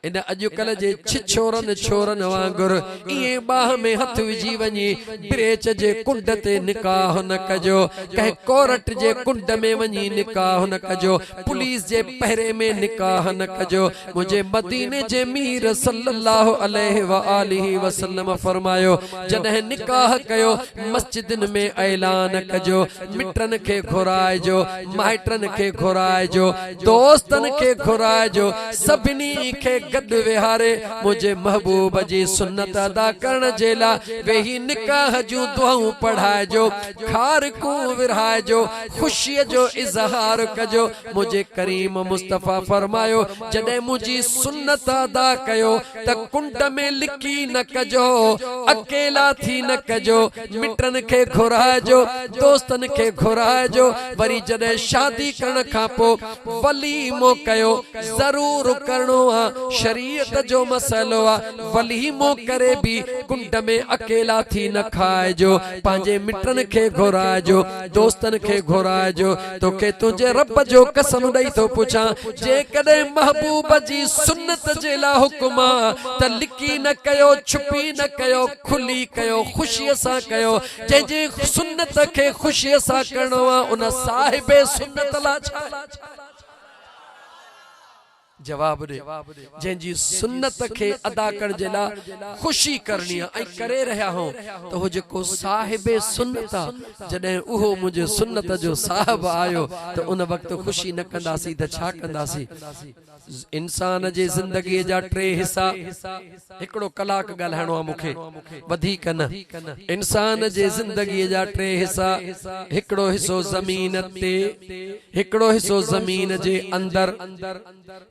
इन अजुकल जे छिछोरन छोरन वांगुर इए बाह में हथ विझी वञी ब्रेच जे कुंड ते निकाह न कजो, कह कोरट जे कुंड में वञी निकाह न कजो, पुलिस जे पहरे में निकाह न कजो। मुझे मदीने जे मीर सल्लल्लाहु अलैहि व आलिहि वसल्लम फरमायो जॾहिं निकाह कयो मस्जिदन में ऐलान कजो, मिटन के घुराइजो, माइटन के घुराइजो, दोस्तन के घुराइजो, सभिनी के गड विहारे मुझे महबूब जी सुन्नत अदा करण जे लाइ वेही निकाह जूं दुआऊं पढ़ाइजो, खारकूं विरहाइजो, खुशी जो इजहार कजो। मुझे करीम मुस्तफा फरमायो जॾहिं मुझी सुन्नत अदा कयो त कुंड में लिकी न कजो, अकेला थी न कजो, मिटन के घुराइजो, दोस्तन के घुराइजो। वरी जॾहिं शादी करण खां पोइ वलीमो कयो, जरूर करणो आ, शरीयत जो मसलो आ। वलीमो करे भी कुंड में अकेला थी न खाइजो, पंहिंजे मिटन के घुराइजो, दोस्तन के घुराइजो। तोखे तुंहिंजे रब जो कसम ॾेई थो पुछां जेकॾहिं महबूब जी सुन्नत जे लाइ हुकुम आ त लिकी न कयो, छुपी न कयो, खुली कयो, खुशीअ सां कयो। जंहिंजे सुन्नत खे खुशीअ सां करणो आ उन साहिबे सुन्नत लाइ छा? जवाब दे। जंहिंजी सुन्नत के अदा करण जे लाइ खुशी करनी है ऐं करे रहिया हो तो हो जेको साहिबे सुन्नत आ, जॾहिं उहो मुझे सुन्नत जो साहिब आयो तो उन वक्त खुशी न कंदासीं त छा कंदासीं? इंसान जे जिंदगी जा टे हिस्सा, हिकड़ो कलाक ॻाल्हाइणो आहे मूंखे, वधीक न। इंसान जे जिंदगी जा टे हिस्सा, हिकड़ो हिस्सो ज़मीन ते, हिकड़ो हिस्सो ज़मीन जे अंदर,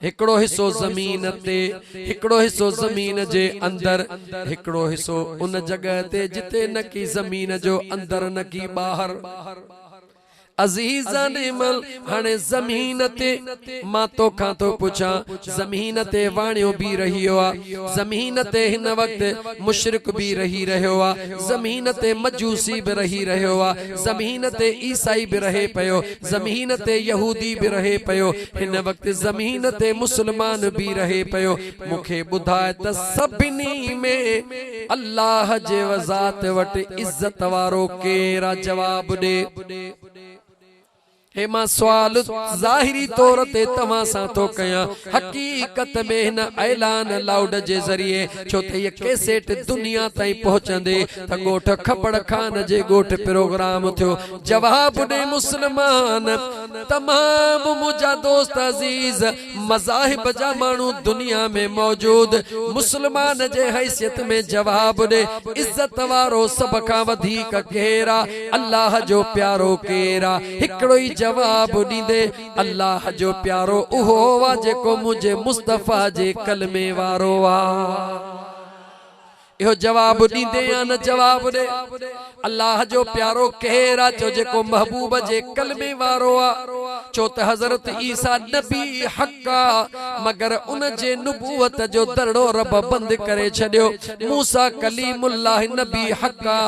हिकड़ो हिस्सो ज़मीन ते, हिकड़ो हिस्सो ज़मीन जे अंदर, हिकड़ो हिस्सो उन जगह ते जिते न की ज़मीन जो अंदर न की ॿाहिर। अजीज़ान मल हाणे ज़मीन ते मां तोखां थो पुछां, ज़मीन ते वाणियो भी रहियो आ, ज़मीन ते हिन वक्त मुशरिक भी रही रहियो आ, ज़मीन ते मजूसी भी रही रहियो आ, ज़मीन ते ईसाई भी रहे पयो, ज़मीन ते यहूदी भी रहे पयो, हिन वक्त ज़मीन ते मुसलमान भी रहे पयो। मूंखे ॿुधाए त सभिनी में अल्लाह जे वज़ात वटि इज्जत वारो केर आ? जवाब दे। हे मां सवाल ज़ाहिरी तौर ते तव्हां सां थो कयां, हकीकत में हिन ऐलान लाउड जे ज़रिए छो त ये कैसेट दुनिया ताईं पहुचंदे त ॻोठ खपड़ खान जे ॻोठ प्रोग्राम थियो। जवाब ॾे मुस्लमान, तमाम मुंहिंजा दोस्त अज़ीज़ मज़ाहिब जा माण्हू दुनिया में मौजूद, मुस्लमान जे हैसियत में जवाब ॾे इज्जत वारो सभ खां वधीक केर आ? अल्लाह जो प्यारो केर आ? हिकिड़ो ई जवाब ॾींदे अल्लाह जो प्यारो उहो आ जेको मुझे मुस्तफा जे कलमे वारो आ। यो जवाब दींदे या न जवाब दे। अल्लाह जो प्यारो कहरा चो जेको महबूब जे कलमे वारो आ चो त हजरत ईसा नबी हक्का मगर उन जे नबूवत जो दरड़ो रब बंद करे छड्यो। मूसा कलीमुल्लाह नबी हक्का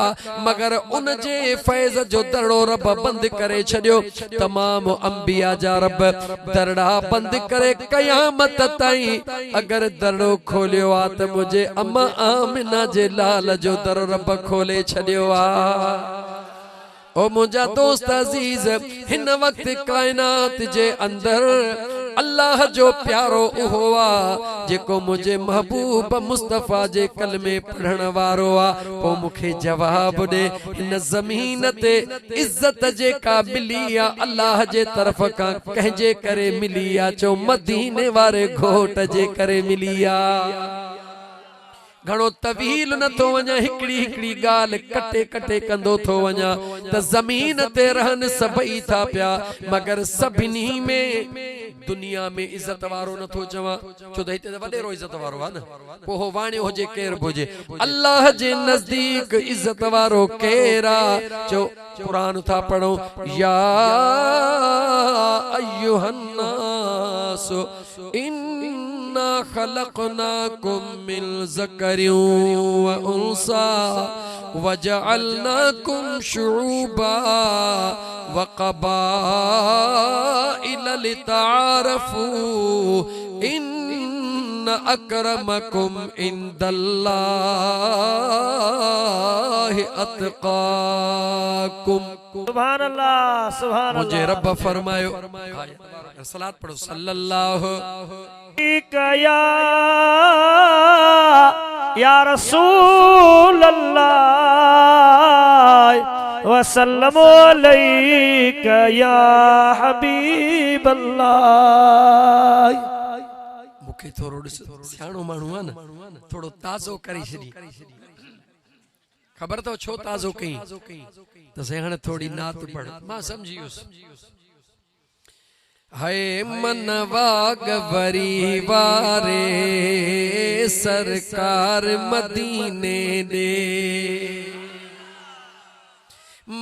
मगर उन जे फैज जो दरड़ो रब बंद करे छड्यो। तमाम अंबिया जा रब दरड़ा बंद करे कयामत ताईं। अगर दरड़ो खोलियो आ त मुझे अम्मा आमिना जे लाल जो दर रब खोले छड्यो आ। ओ मुझा दोस्त अजीज हिन वक्त कायनात जे अंदर अल्लाह जो प्यारो उहो आ जेको मुझे महबूब मुस्तफा जे कलमे पढ़ण वारो आ। पो मुखे जवाब दे हिन ज़मीन ते इज्जत जेका मिली आ अल्लाह जे तरफ का कहजे करे मिली आ। चो मदीने वारे घोट जे करे मिली आ। घणो तवील न थो वञा हिकड़ी हिकड़ी गाल कटे कटे कंदो थो वञा त ज़मीन ते रहन सभई था पिया मगर सभिनी में दुनिया में इज्जत वारो न थो चवा छो त हिते त वडेरो इज्जत वारो आ न। पो हो वाणियो हुजे केर हुजे अल्लाह जे नजदीक इज्जत वारो केर आ। चो कुरान था पढ़ो या अय्युहन नास इन्ना खलकनाकुम मिन ज़करिन व उन्सा वजअलनाकुम शुऊबा व क़बाइल लितआरफू इन्न अक्रमकुम इंदल्लाहि अत्क़ाकुम।
सुभान अल्लाह सुभान अल्लाह।
मुझे रब फरमायो सलात पढ़ो सल्लल्लाहु
या रसूल अल्लाह वसल्लम अलैका या हबीब अल्लाह।
मुखे थोड़ो सियाणो माण्हू आ न थोड़ो ताज़ो करे छॾी ख़बर तो छो ताज़ो कई त से हाणे थोड़ी नात पढ़ मां समझियुसि। हाय मनवा गवरी वारे सरकार मदीने दे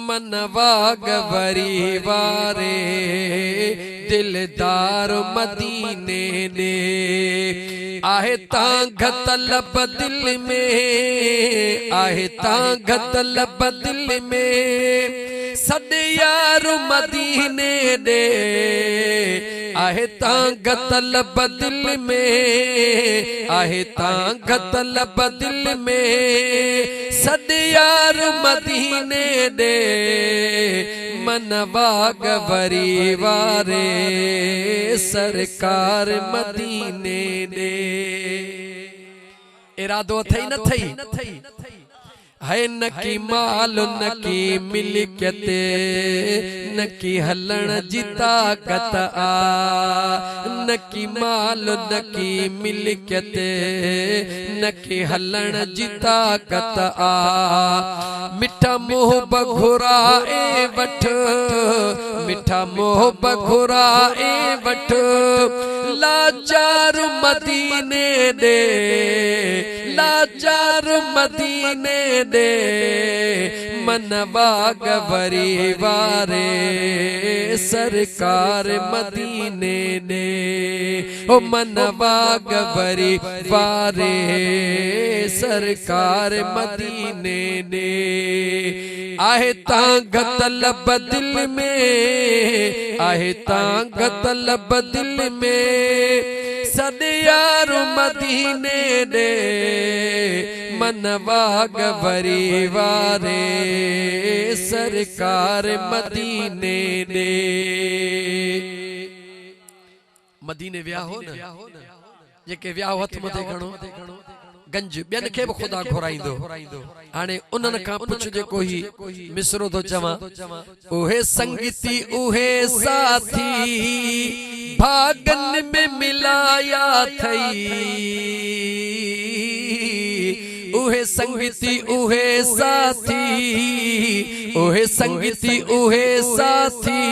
मनवा गवरी वारे दिलदार मदीने दे आहे तांग तलब दिल में आहे तांग तलब दिल में सद यार मदीने दे आहे तांग तलब दिल में आहे तांग तलब दिल में सद यार मदीने दे मनवा गवरी वारे सरकार मदीने दे। इरादो अथई न थई है न की माल न की मिल्कियत न की हलण जी ताकत आ न की माल न की मिल्कियत न की हलण जी ताकत आ। मिठा मोह बघुराए वठ मिठा मोह बघुराए वठ लाचार मदीने दे लाचार मदीने दे मनवा गवरी वारे सरकार मदीने दे ओ मनवा गवरी वारे सरकार मदीने दे आहे तांग तलब दिल में आहे तांग तलब दिल में सद यार मदीने दे मनवा गवरी वारे सरकार मदीने दे। मदीने विया हो न जेके विया हथ मथे खणो गंज बेन के भी खुदा घुराइंदो हाने उनन का पुछजे कोई मिसरो तो चवा ओहे संगीती ओहे साथी भागन में मिलाया थई ओहे संगीती ओहे साथी ओहे संगीती ओहे साथी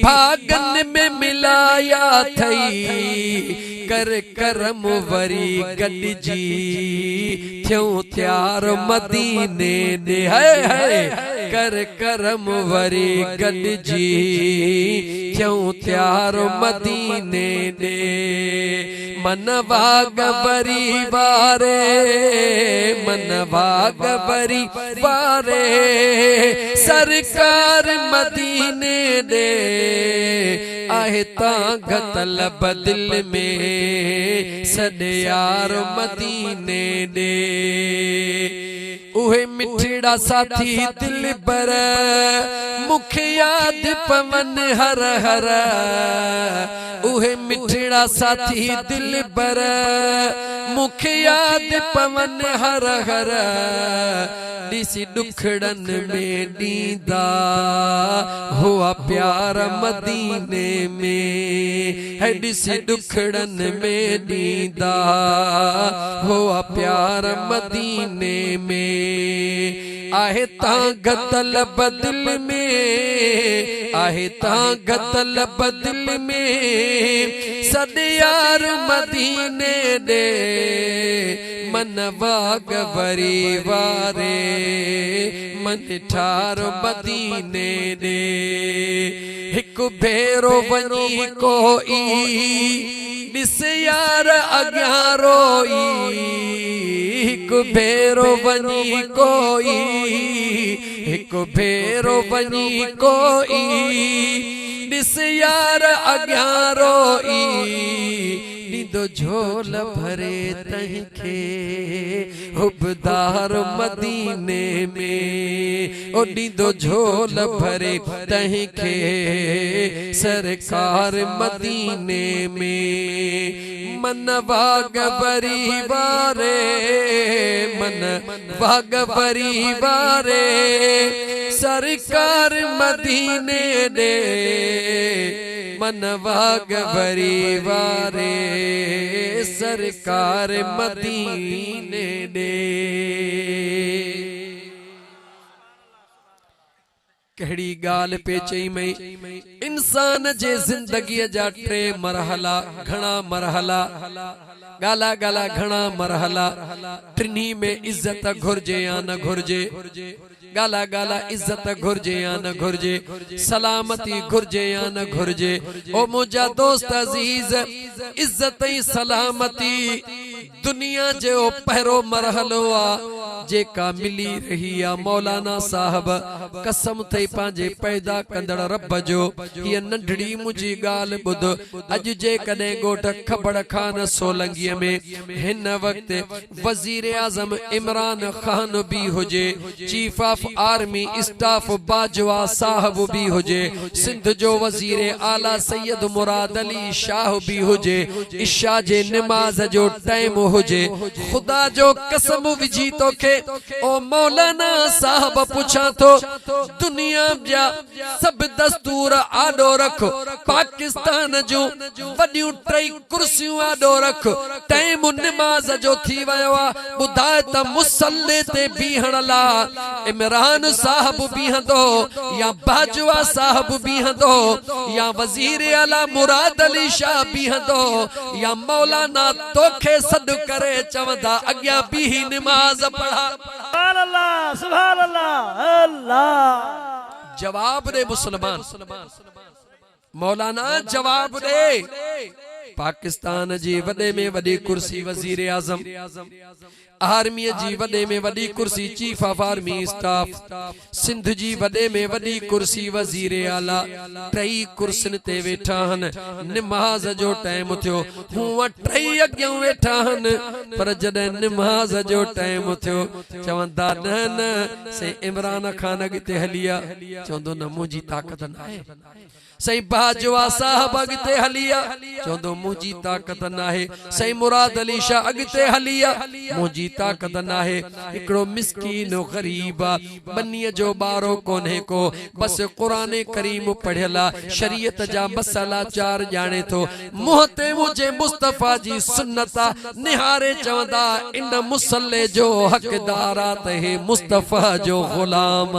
भागन में मिलाया थई कर करम वरी गॾिजी थियूं त्यार मदीने दे है कर करम वरी गॾिजी थियूं त्यार मदीने दे मन भाग वरी वारे मन भाग वरी वारे सरकार मदीने दे आहे तां तलब दिल में सॾे यार मदीने दे उहे मिठड़ा साथी दिल बर मुखे याद पवन हर हर उहे मिठड़ा साथी दिल बर मुखे याद पवन हर हर ॾिसी दुखड़न में ॾींदा हुआ प्यार मदीने में है ॾिसी दुखड़न में ॾींदा हुआ प्यार मदीने में आहे तां गतल बदिल में आहे तां गतल बदिल में सॾे यार मदीने दे मन वाग वरी वारे मन ठार मदीने दे हिक भेरो वञी कोई ॾिस यार अॻियां रोई हिक भेरो वञी कोई हिक भेरो वञी कोई ॾिस यार अॻियां रोई ॾींदो झोल भरे तंहिंखे हुबदार मदीने में ओ ॾींदो झोल भरे तंहिंखे सरकार मदीने में मन वाग वरी वारे मन वाग वरी वारे सरकार मदीने दे मन वाग वरी वारे सरकार मदीने दे कहिड़ी गाल पे चई मई इंसान जे जिंदगी जा टे मरहला घणा मरहला गाला गाला घणा मरहला टिन्ही में इज्जत घुर्जे या न घुर्जे गाला गाला इज्जत घुर्जे या न घुर्जे सलामती घुर्जे या न घुर्जे ओ मुझा दोस्त अजीज इज्जत ई सलामती दुनिया जो पहरो मरहलो आ जेका मिली रही आ मौलाना साहब कसम थई पांजे पैदा कंदड़ रब जो ये नंढड़ी मुझी गाल बुध अज जे कदे गोठ खबड़ खान सोलंगी में हिन वक्त वजीर आजम इमरान खान भी हुजे chief of army staff Bajwa साहब भी हुजे सिंध जो वजीर आला सैयद मुराद अली शाह भी हुजे इशा जे नमाज जो टाइम हुजे खुदा जो कसम विझी तो के ओ मौलाना साहब पूछा तो दुनिया जा सब दस्तूर आडो रखो पाकिस्तान जो वडियूं टई कुर्सियों आडो रखो टाइम नमाज जो थी वयो बुधाए त मुसल्ले ते बीहण ला इमरान साहब बीहंदो या बाजवा साहब बीहंदो या वजीर आला मुराद अली शाह बीहंदो या मौलाना तोखे सद करे चवंदा अग्या भी नमाज पढ़ा
सुभान अल्लाह सुभान अल्लाह अल्लाह
जवाब दे मुसलमान मौलाना जवाब दे पाकिस्तान जी वडे में वडी कुर्सी वजीर आजम आर्मी जी वडे में वडी कुर्सी chief of army staff Sindh जी वडे में वडी कुर्सी वजीर आला टई कुर्सिन ते वेठा हन नमाज जो टाइम थियो हुआ टई अग्यां वेठा हन पर जडे नमाज जो टाइम थियो चवंदा न से इमरान खान अगते हलिया चवंदो न मुजी ताकत न आहे सही बाजवा साहब अगते हलिया चवंदो मुजी ताकत न आहे सही मुराद अली शाह अगते हलिया मुजी ताकत न आहे हिकड़ो मिस्कीन गरीब बन्नी जो बारो कोने को बस कुरान करीम पढ़ियला शरीयत जा मसला चार जाने तो मुहते मुझे मुस्तफा जी सुन्नता निहारे चवंदा इन मुसल्ले जो हकदार ते मुस्तफा जो गुलाम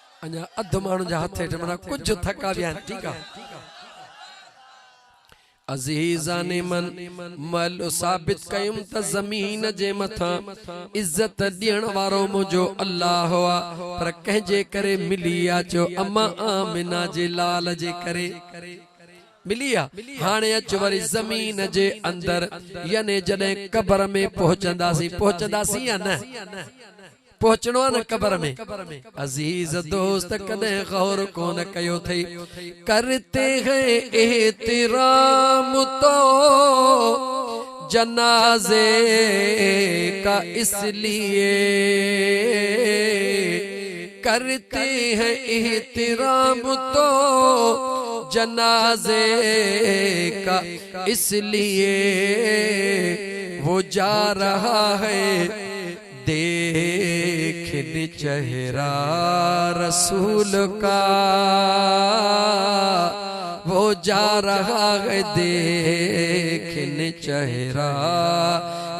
अञा अध माण्हुनि जा हथ हेठि माना कुझु थका विया आहिनि। ठीकु आहे। अज़ीज़ाने मन मल साबित कयुम त ज़मीन जे मथा इज्जत ॾियण वारो मुंहिंजो अल्लाह हुआ, पर कंहिंजे करे मिली आ चो अम्मा आमिना जे लाल जे करे मिली आ। हाणे अच वरी ज़मीन जे अंदर याने जॾहिं कब्र में पहुचंदासीं या न पहुचणो आहे न कब्र में। अजीज दोस्त कदे गौर कोन कयो थई करते हैं एहतराम तो जनाजे का इसलिए करते हैं एहतराम तो जनाजे का इसलिए वो जा रहा है देखने चेहरा रसूल का, वो जा रहा है देखने चेहरा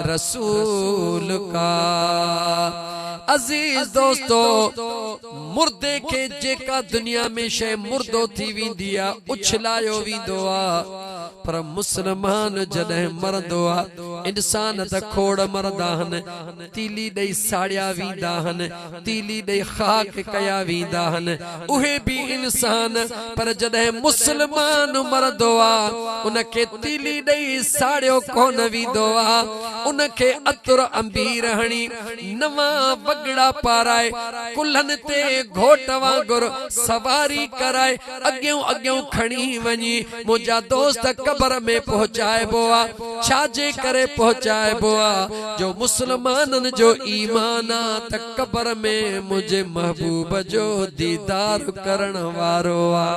रसूल का। अजीज दोस्तों मुर्दे के जेका दुनिया में शे मुर्दो थी वींदी आ उछलायो वींदो आ, पर मुसलमान जॾहिं मरंदो आ इंसान त खोड़ मरदा हन, तीली ॾेई साड़िया वींदा हन, तीली ॾेई खाक कया वींदा हन, उहे भी इंसान। पर जॾहिं मुसलमान मरंदो आ उनखे तीली ॾेई साड़ियो कोन वींदो आ, उनखे अतुर अंबीर हणी नवां वगड़ा पाराए कुल्हनि ते घोट वांगुर सवारी कराए अॻियों अॻियों खणी वञी मुंहिंजा दोस्त कब्र में पहुचाइबो आ। छाजे करे पहुचाइबो आ जो मुसलमाननि जो ईमान आ त कब्र में मुंहिंजे महबूब जो दीदार करण वारो आ।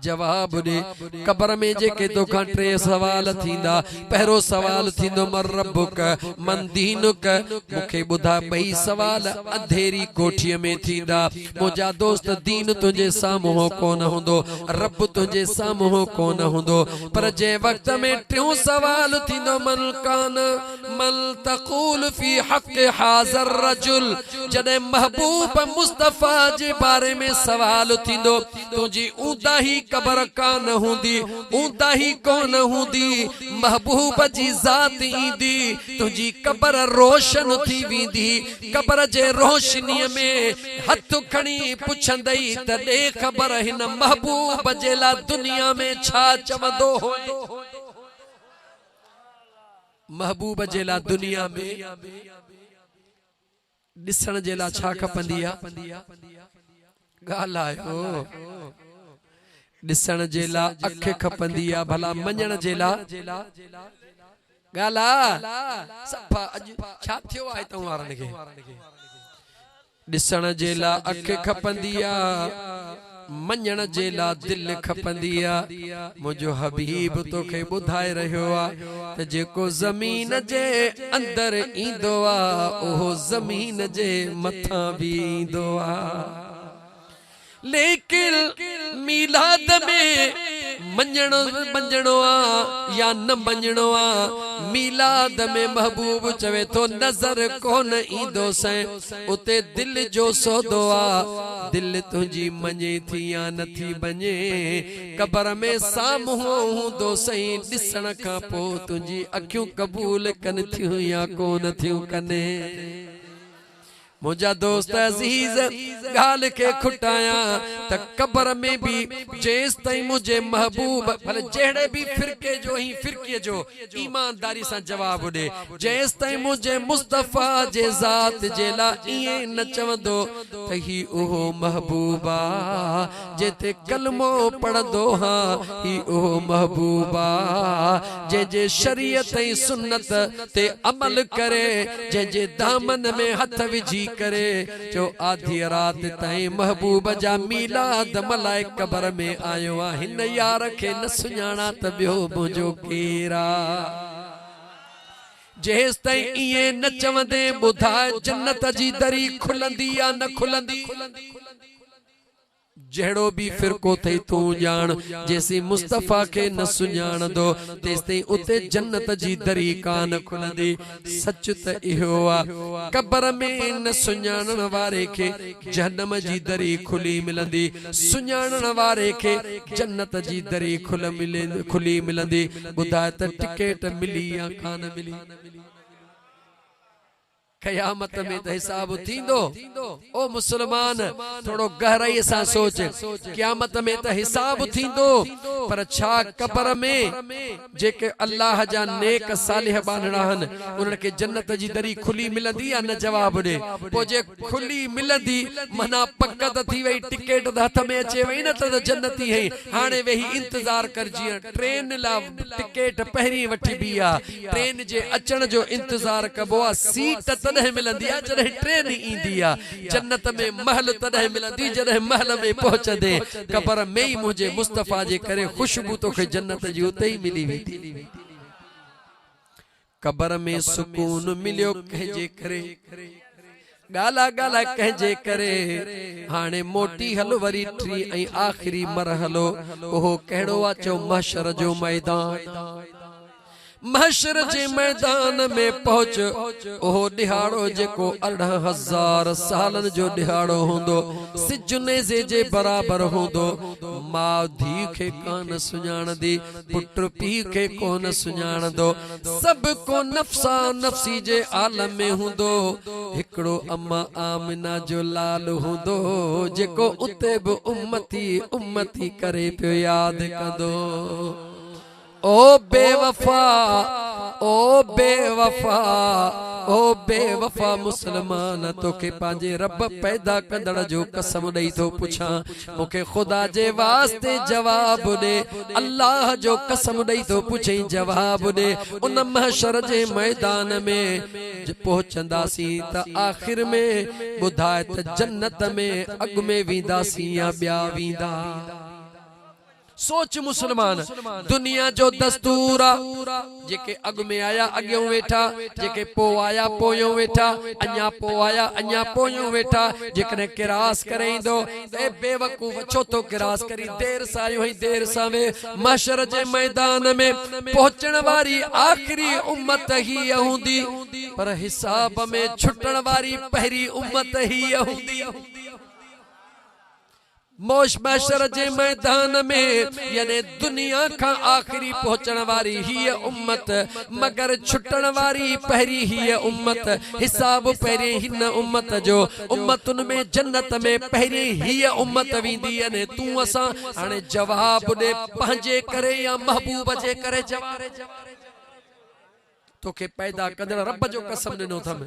जवाब दे कब्र में जेके तोखां टे सवाल थींदा। पहिरो सवाल थींदो मन रब्बुक मन दीनुक, मूंखे ॿुधा ॿई सवाल अंधेरी कोठीअ में थींदा। मुंहिंजा दोस्त दीन तुंहिंजे साम्हूं कोन हूंदो, रब तुंहिंजे साम्हूं कोन हूंदो, पर जंहिं वक़्त में टियों सवाल थींदो मन कान मन तक़ूल फी हक़ हाज़र रजुल, जॾहिं महबूब मुस्तफ़ा जे बारे में सवाल थींदो तुंहिंजी ऊंदा ही कब्र कान हूंदी, ऊंदा ही कोन हूंदी, महबूब जी ज़ात ईंदी, तुंहिंजी कब्र रोशन थी वेंदी। कब्र जे रोशनीअ में हथ खणी पुछंदई त ॾे ख़बर हिन महबूब जे लाइ दुनिया में छा चवंदो हो। महबूब जे लाइ दुनिया में ॾिसण जे लाइ छा खपंदी आहे? ॻाल्हायो। ॾिसण जे लाइ अख खपंदी आहे, भला मञण जे लाइ ॻाल्हि सफ़ा अॼु छा थियो आहे तव्हां वारनि खे? ॾिसण जे लाइ अख खपंदी आहे, मञण जे लाइ दिलि खपंदी आहे। मुंहिंजो हबीब तोखे ॿुधाए रहियो आहे त जेको ज़मीन जे अंदरि ईंदो आहे उहो ज़मीन जे मथां बि ईंदो आहे। लेकिन मीलाद में मञणो आ या न मञणो आ, मीलाद में महबूब चवे तो नजर कोन ईंदो सैं उते दिल जो सौदो आ। दिल तुंहिंजी मञे थी या नथी मञे, कब्र में साम्हूं हूंदो सही, ॾिसण खां पोइ तुंहिंजी अखियूं क़बूल कनि थियूं या कोन थियूं कने। मुझा दोस्त अजीज गाल के खुटाया त कब्र में भी जेस ताई मुझे महबूब भले जेड़े भी फिरके जो ही फिरके जो ईमानदारी सा जवाब दे, जेस ताई मुझे मुस्तफा जे जात जेला इए न चवंदो त ही ओहो महबूबा जेते कलमो पढ़दो हा, ही ओहो महबूबा जे जे शरीयत ऐं सुन्नत ते अमल करे, जे जे दामन में हथ विझी करे जो आधी रात ताईं महबूब जा मीलाद मलाए कब्र में आयो आ। हिन यार खे न सुञाणा त ॿियो मुंहिंजो केरा। जेस ताईं इए न चवंदे ॿुधाए जन्नत जी दरी खुलंदी या न खुलंदी। जहिड़ो भी फिरको थई तू जान जेसी मुस्तफा के न सुञाण दो तेसताईं उते जन्नत जी दरी कान खुलंदी सच त इहो आ कब्र में न सुञाणण वारे खे जहन्नम जी दरी खुली मिलंदी सुञाणण वारे खे जन्नत जी दरी खुली मिलंदी ॿुधाए त टिकट मिली या कान मिली क़यामत में त हिसाब थींदो ओ मुसलमान थोड़ो गहराई सां सोच क़यामत में त हिसाब थींदो पर छा कब्र में जेके अल्लाह जा नेक सालिह बांधड़ा हन उन्हनि खे जन्नत जी दरी खुली मिलंदी या न जवाब ॾे पोइ जे खुली मिलंदी मना पक त थी वई टिकट त हथ में अचे वई न त जन्नती है हाणे वेही इंतजार कर जीअं ट्रेन ला टिकट पहिरीं वठी बी आहे ट्रेन जे अचण जो इंतजार कबो आहे सीट तॾहिं मिलंदी आहे जॾहिं ट्रेन ईंदी आहे जन्नत में महल तॾहिं मिलंदी जॾहिं महल में पहुचंदे कब्र में ई मुंहिंजे मुस्तफा जे करे खुशबू तोखे जन्नत जी उते ई मिली वेंदी कब्र में सुकून मिलियो कंहिंजे करे गाला गाला कंहिंजे करे हाणे मोटी हल वरी टी ऐं आख़िरी मरहलो ओहो कहिड़ो आहे चओ महशर जो मैदान महशर जे मैदान में पहुच ओहो दिहाड़ो जेको 18,000 सालन जो दिहाड़ो हुंदो सिजुनेज़े जे बराबर हुंदो मां धी खे कान सुञाणंदी पुट पीउ खे कोन सुञाणंदो सब को नफ्सा नफ्सी जे आलम में हुंदो हिकड़ो अम्मा आमिना जो लाल हुंदो जेको उते बि उम्मती उम्मती करे पियो याद कंदो ओ बेवफा ओ बेवफा ओ बेवफा मुसलमान तोखे पांजे रब पैदा कंदड़ जो कसम ॾेई थो पुछां मूंखे खुदा जे वास्ते जवाब ॾे अल्लाह जो कसम ॾेई थो पुछई जवाब ॾे उन महशर जे मैदान में पहुचंदासीं त आखिर में ॿुधाए त जन्नत में अॻ में वेंदासीं या ॿिया वेंदा सोच मुसलमान दुनिया जो दस्तूर जेके अग में आया अॻियों वेठा जेके पो आया पोयों वेठा अञा पो आया अञा पोयों वेठा जेकॾहिं किरास करे ईंदो ए बेवकूफ़ छो तो किरास करी देर सां आयो ऐं देर सां वे महशर जे मैदान में पहुचण वारी आखिरी उम्मत ही हूंदी पर हिसाब में छुटण वारी पहिरीं उम्मत ही हूंदी मोश महशर जे मैदान में यानी दुनिया का आखिरी पहुंचण वारी ही उम्मत मगर छुटण वारी पहिरी ही उम्मत हिसाब पहिरीं हिन उम्मत जो उम्मतुन में जन्नत में पहिरीं ही उम्मत वेंदी यानी तू असां हाणे जवाब दे पंहिंजे करे या महबूब जे करे जवाब तोखे पैदा कंदड़ रब जो कसम ॾिनो थम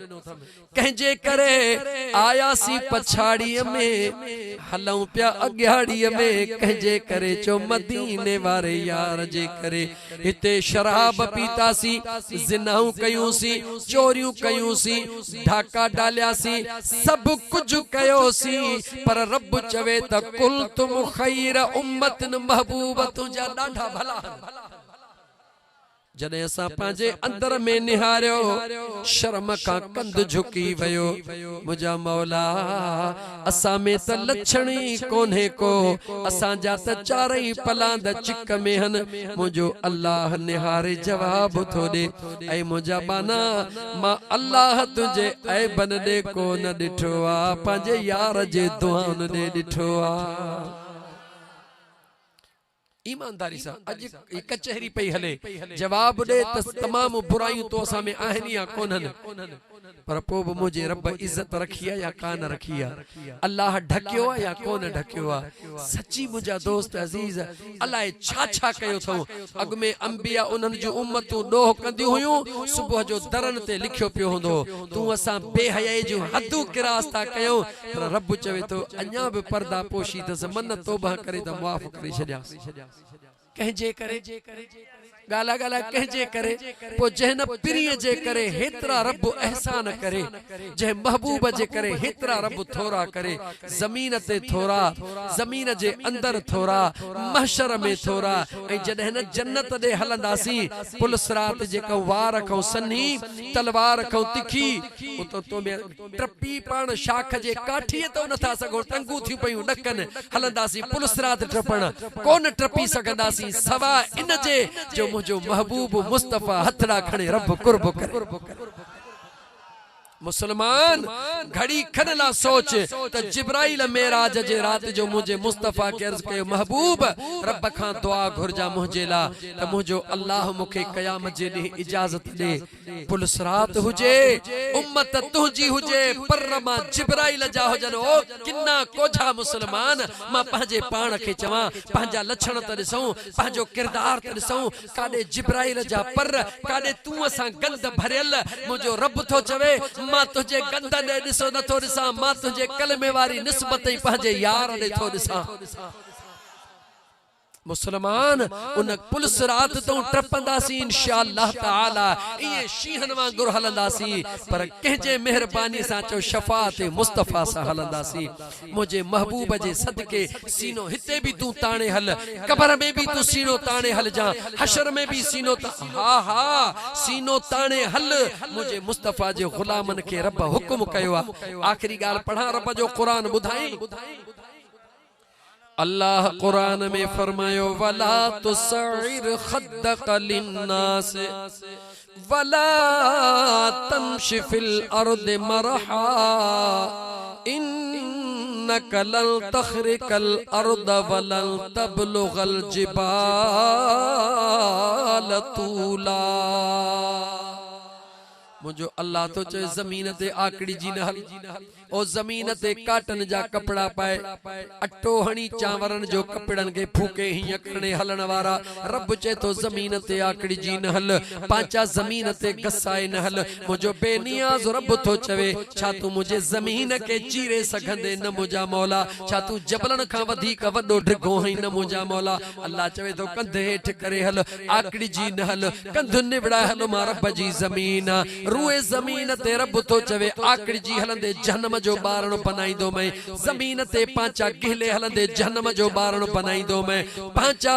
कंहिंजे करे आयासी पछाड़ीअ में हलऊं पिया अॻियाड़ीअ में कंहिंजे करे चो मदीने वारे यार जे करे हिते शराब पीतासी ज़िनाऊं कयूंसी चोरियूं कयूंसी ढाका डालियासी सब कुछ कयोसी पर रब चवे त कुल तुम खैर उम्मतन महबूब तुंहिंजा ॾाढा भला जॾहिं असां पंहिंजे अंदर में निहारियो शर्म का कंद झुकी वयो मुंहिंजा मौला असां में त लक्षण ई कोन्हे को असां जा त चारई पलांद चिक में हन मुंहिंजो अल्लाह निहारे जवाब थो ॾे ऐं मुंहिंजा बाना मां अल्लाह तुंहिंजे ऐबन ॾे कोन ॾिठो आहे पंहिंजे यार जे दुआउनि ॾे ॾिठो आहे ईमानदारी सां अॼु कचहरी पई हले जवाब ॾे त तमाम बुराइयूं तो असां में आहिनि या कोन्हनि पर पोइ बि मुंहिंजे रब इज़त रखी आहे या कान रखी आहे अल्लाह ढकियो आहे या कोन ढकियो आहे सची मुंहिंजा दोस्त अज़ीज़ अलाए छा छा कयो अथऊं अॻ में अंबिया उन्हनि जूं उम्मतूं ॾोह कंदियूं हुयूं सुबुह जो दरनि ते लिखियो पियो हूंदो तूं असां बेहयाई जूं हदूं किरास था कयूं पर रब चवे थो अञा बि पर्दा पोशी अथसि मन तौबा करे त मुआफ़ करे छॾियासीं कंहिंजे करे गाला गाला कहजे करे पो जहन पिरीअ जे करे हेतरा रब एहसान करे जे महबूब जे करे हेतरा रब थोरा करे जमीन ते थोरा जमीन जे अंदर थोरा महशर में थोरा ऐं जॾहिं न जन्नत दे हलंदासी पुलसरात जे को वार खो सन्ही तलवार खो तिखी उतो तो में ट्रपी पाण शाख जे काठीअ तो नथा सगो टंगू थी पयूं डकन हलंदासी पुलसरात ट्रपण कोन ट्रपी सगंदासी सवा इन जे जो मुझो महबूब मुस्तफा हथड़ा खणे रब कुर्ब करे मुसलमान घड़ी खनला सोच त जिब्राइल मेराज जे रात जो मुझे मुस्तफा के अर्ज कयो महबूब रब खां दुआ घुरजा मुझे ला त मुझो अल्लाह मुखे कयामत जे ॾींहुं इजाजत दे पुलसरात हुजे उम्मत तुंहिंजी हुजे पर मां जिब्राइल जा हुजन ओ किन्ना कोझा मुसलमान मां पंहिंजे पाण खे चवां पंहिंजा लक्षण त ॾिसूं पंहिंजो किरदार त ॾिसूं काॾे जिब्राइल जा पर काॾे तूं असां गंद भरियल मुझो रब थो चवे मां तुझे गंद ने दिसो न थो दिसा मां तुझे कलमे वारी निस्बत ही पंहिंजे यार ने थो दिसा मुसलमान उन पुलिस रात तो टपंदासी इंशाअल्लाह ताला ये शीहन वांगुर हलंदासी पर कहजे मेहरबानी सा चो शफात मुस्तफा सा हलंदासी मुझे महबूब जे सदके सीनो हिते भी तू ताणे हल कब्र में भी तू सीनो ताणे हल जा हशर में भी सीनो हा हा सीनो ताणे हल मुझे मुस्तफा जे गुलामन के रब हुक्म कयो आखिरी गाल पढ़ा रब जो कुरान बुधाई अल्लाह कुरान में फरमायो वला तुसइर खद्दक लिन्नास वला तमशी फिल अर्द मरहा इन्नक लन तखरिकल अर्द वलन तबलुगल जिबाल तूला मुझो अल्लाह तो चाहे जमीन ते आकड़ी जी न हल ओ जमीन ते काटन जा कपड़ा पाए अट्टो हणी चावरन जो कपड़न के फूके ही अकड़े हलन वारा रब चे तो जमीन ते आकड़ी जी न हल पांचा जमीन ते गसाए न हल मुझो बेनियाज रब तो चवे छा तू मुझे जमीन के चीरे सघंदे न मुझा मौला छा तू जबलन का वधिक वडो ढिगो है न मुझा मौला अल्लाह चवे तो कंधे हेठ करे हल आकड़ी जी न हल कंध निबड़ा हल मा रब जी जमीन रूए जमीन ते रब तो चवे आकड़ी जी हलंदे जहन्नम जो बारण बनाईंदो मैं जमीन ते पांचा गिहले हलंदे जहन्नम जो बारण बनाईंदो मैं पांचा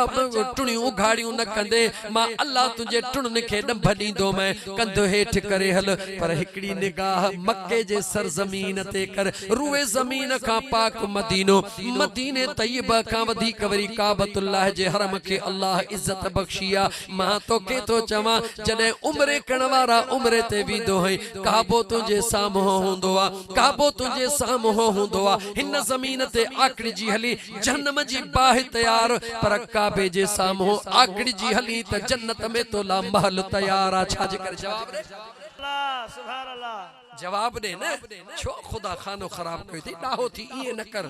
टुणियूं उघाड़ियूं न कंदे मां अल्लाह तुझे टुणन खे डंभ ॾींदो मैं कंधो हेठ करे हल पर हिकड़ी निगाह मक्के जे सरजमीन ते कर रूए जमीन का पाक मदीनो मदीने तय्यबा का वधीक वरी काबतुल्लाह जे हरम के अल्लाह इज्जत बख्शिया मां तो के तो चवा जने उम्रे करण वारा उम्रे ते विदो है काबो तुझे सामो हुंदो आ काबो तुझे सामो हुंदो आ हिन जमीन ते आकड़ी जी हली जहन्नम जी बाह तैयार पर काबे जे सामो आकड़ी जी हली त जन्नत में तो ला महल तैयार आ छा जे कर जवाब दे
अल्लाह सुभान अल्लाह
जवाब दे न छो खुदा खानो खराब कई थी डाहो थी ये न कर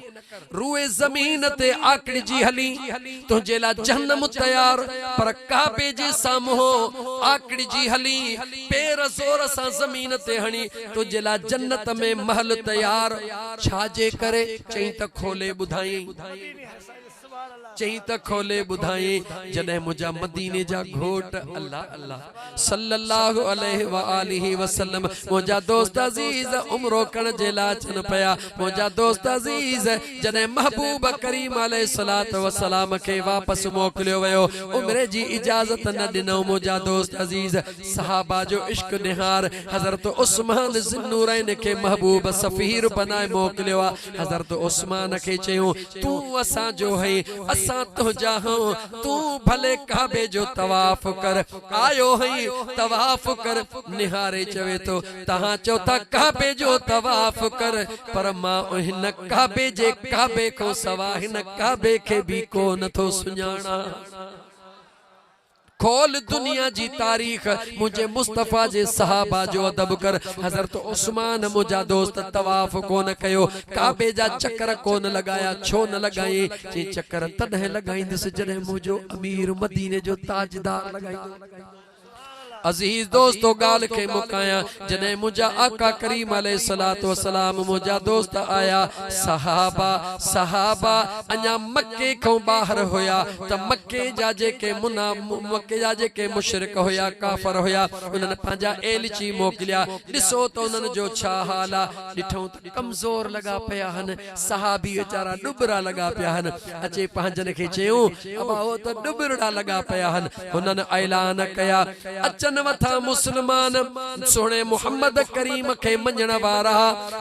रूए जमीन ते आकड़ी जी हली तुझे ला जहन्नम तैयार पर काबे जे सामो आकड़ी जी हली पैर जोर सा जमीन ते हणी तुझे ला जन्नत में महल तैयार छाजे करे चई त खोले बुधाई चई त खोले बुधाई जने मुझा मदीने जा घोट अल्लाह अल्लाह सल्लल्लाहु अलैहि व आलिहि वसल्लम मुझा दोस्त अजीज उम्रो कण जे लाचन पया मुझा दोस्त अजीज जने महबूब करीम अलैहि सलात व सलाम के वापस मोकलियो वयो उम्रे जी इजाजत न दिनो मुझा दोस्त अजीज सहाबा जो इश्क निहार हजरत उस्मान ज़ुन्नूरैन के महबूब सफीर बनाए मोकलियो हजरत उस्मान के चयो तू असा जो है असा तुझा हूं तू भले काबे जो तवाफ कर आयो है तवाफ कर निहारे चवे तो तहां चो था काबे जो तवाफ कर पर मां हिन काबे जे काबे को सवा हिन काबे के भी को न थो सुञाणा खोल दुनिया जी तारीख मुझे मुस्तफा जे सहाबा जो अदब कर हजरत उस्मान मुझा दोस्त तवाफ कोन कयो काबे जा चक्कर कोन लगाया छो न लगाई जे चक्कर तॾहिं लगाईंदुसि जॾहिं मुझो अमीर मदीने जो ताजदार लगाईंदो अजीज दोस्तों गाल के मुकाया जने मुझा आका करीम अलैहिस्सलातु वस्सलाम मुझा दोस्त आया सहाबा अञा मक्के को बाहर होया त मक्के जा जेके मक्के जा जेके मुशरिक होया काफर होया उन्हनि पंहिंजा एलची मोकिलिया ॾिसो त उन्हनि जो छा हाल आहे ॾिठो त कमज़ोर लॻा पिया आहिनि सहाबी वीचारा डुबरा लॻा पिया आहिनि अचे पंहिंजनि खे चयूं अबा हो त डुबरड़ा लॻा पिया आहिनि हुननि ऐलान कया अचन वथा मुसलमान सोने मोहम्मद करीम के मञण वारा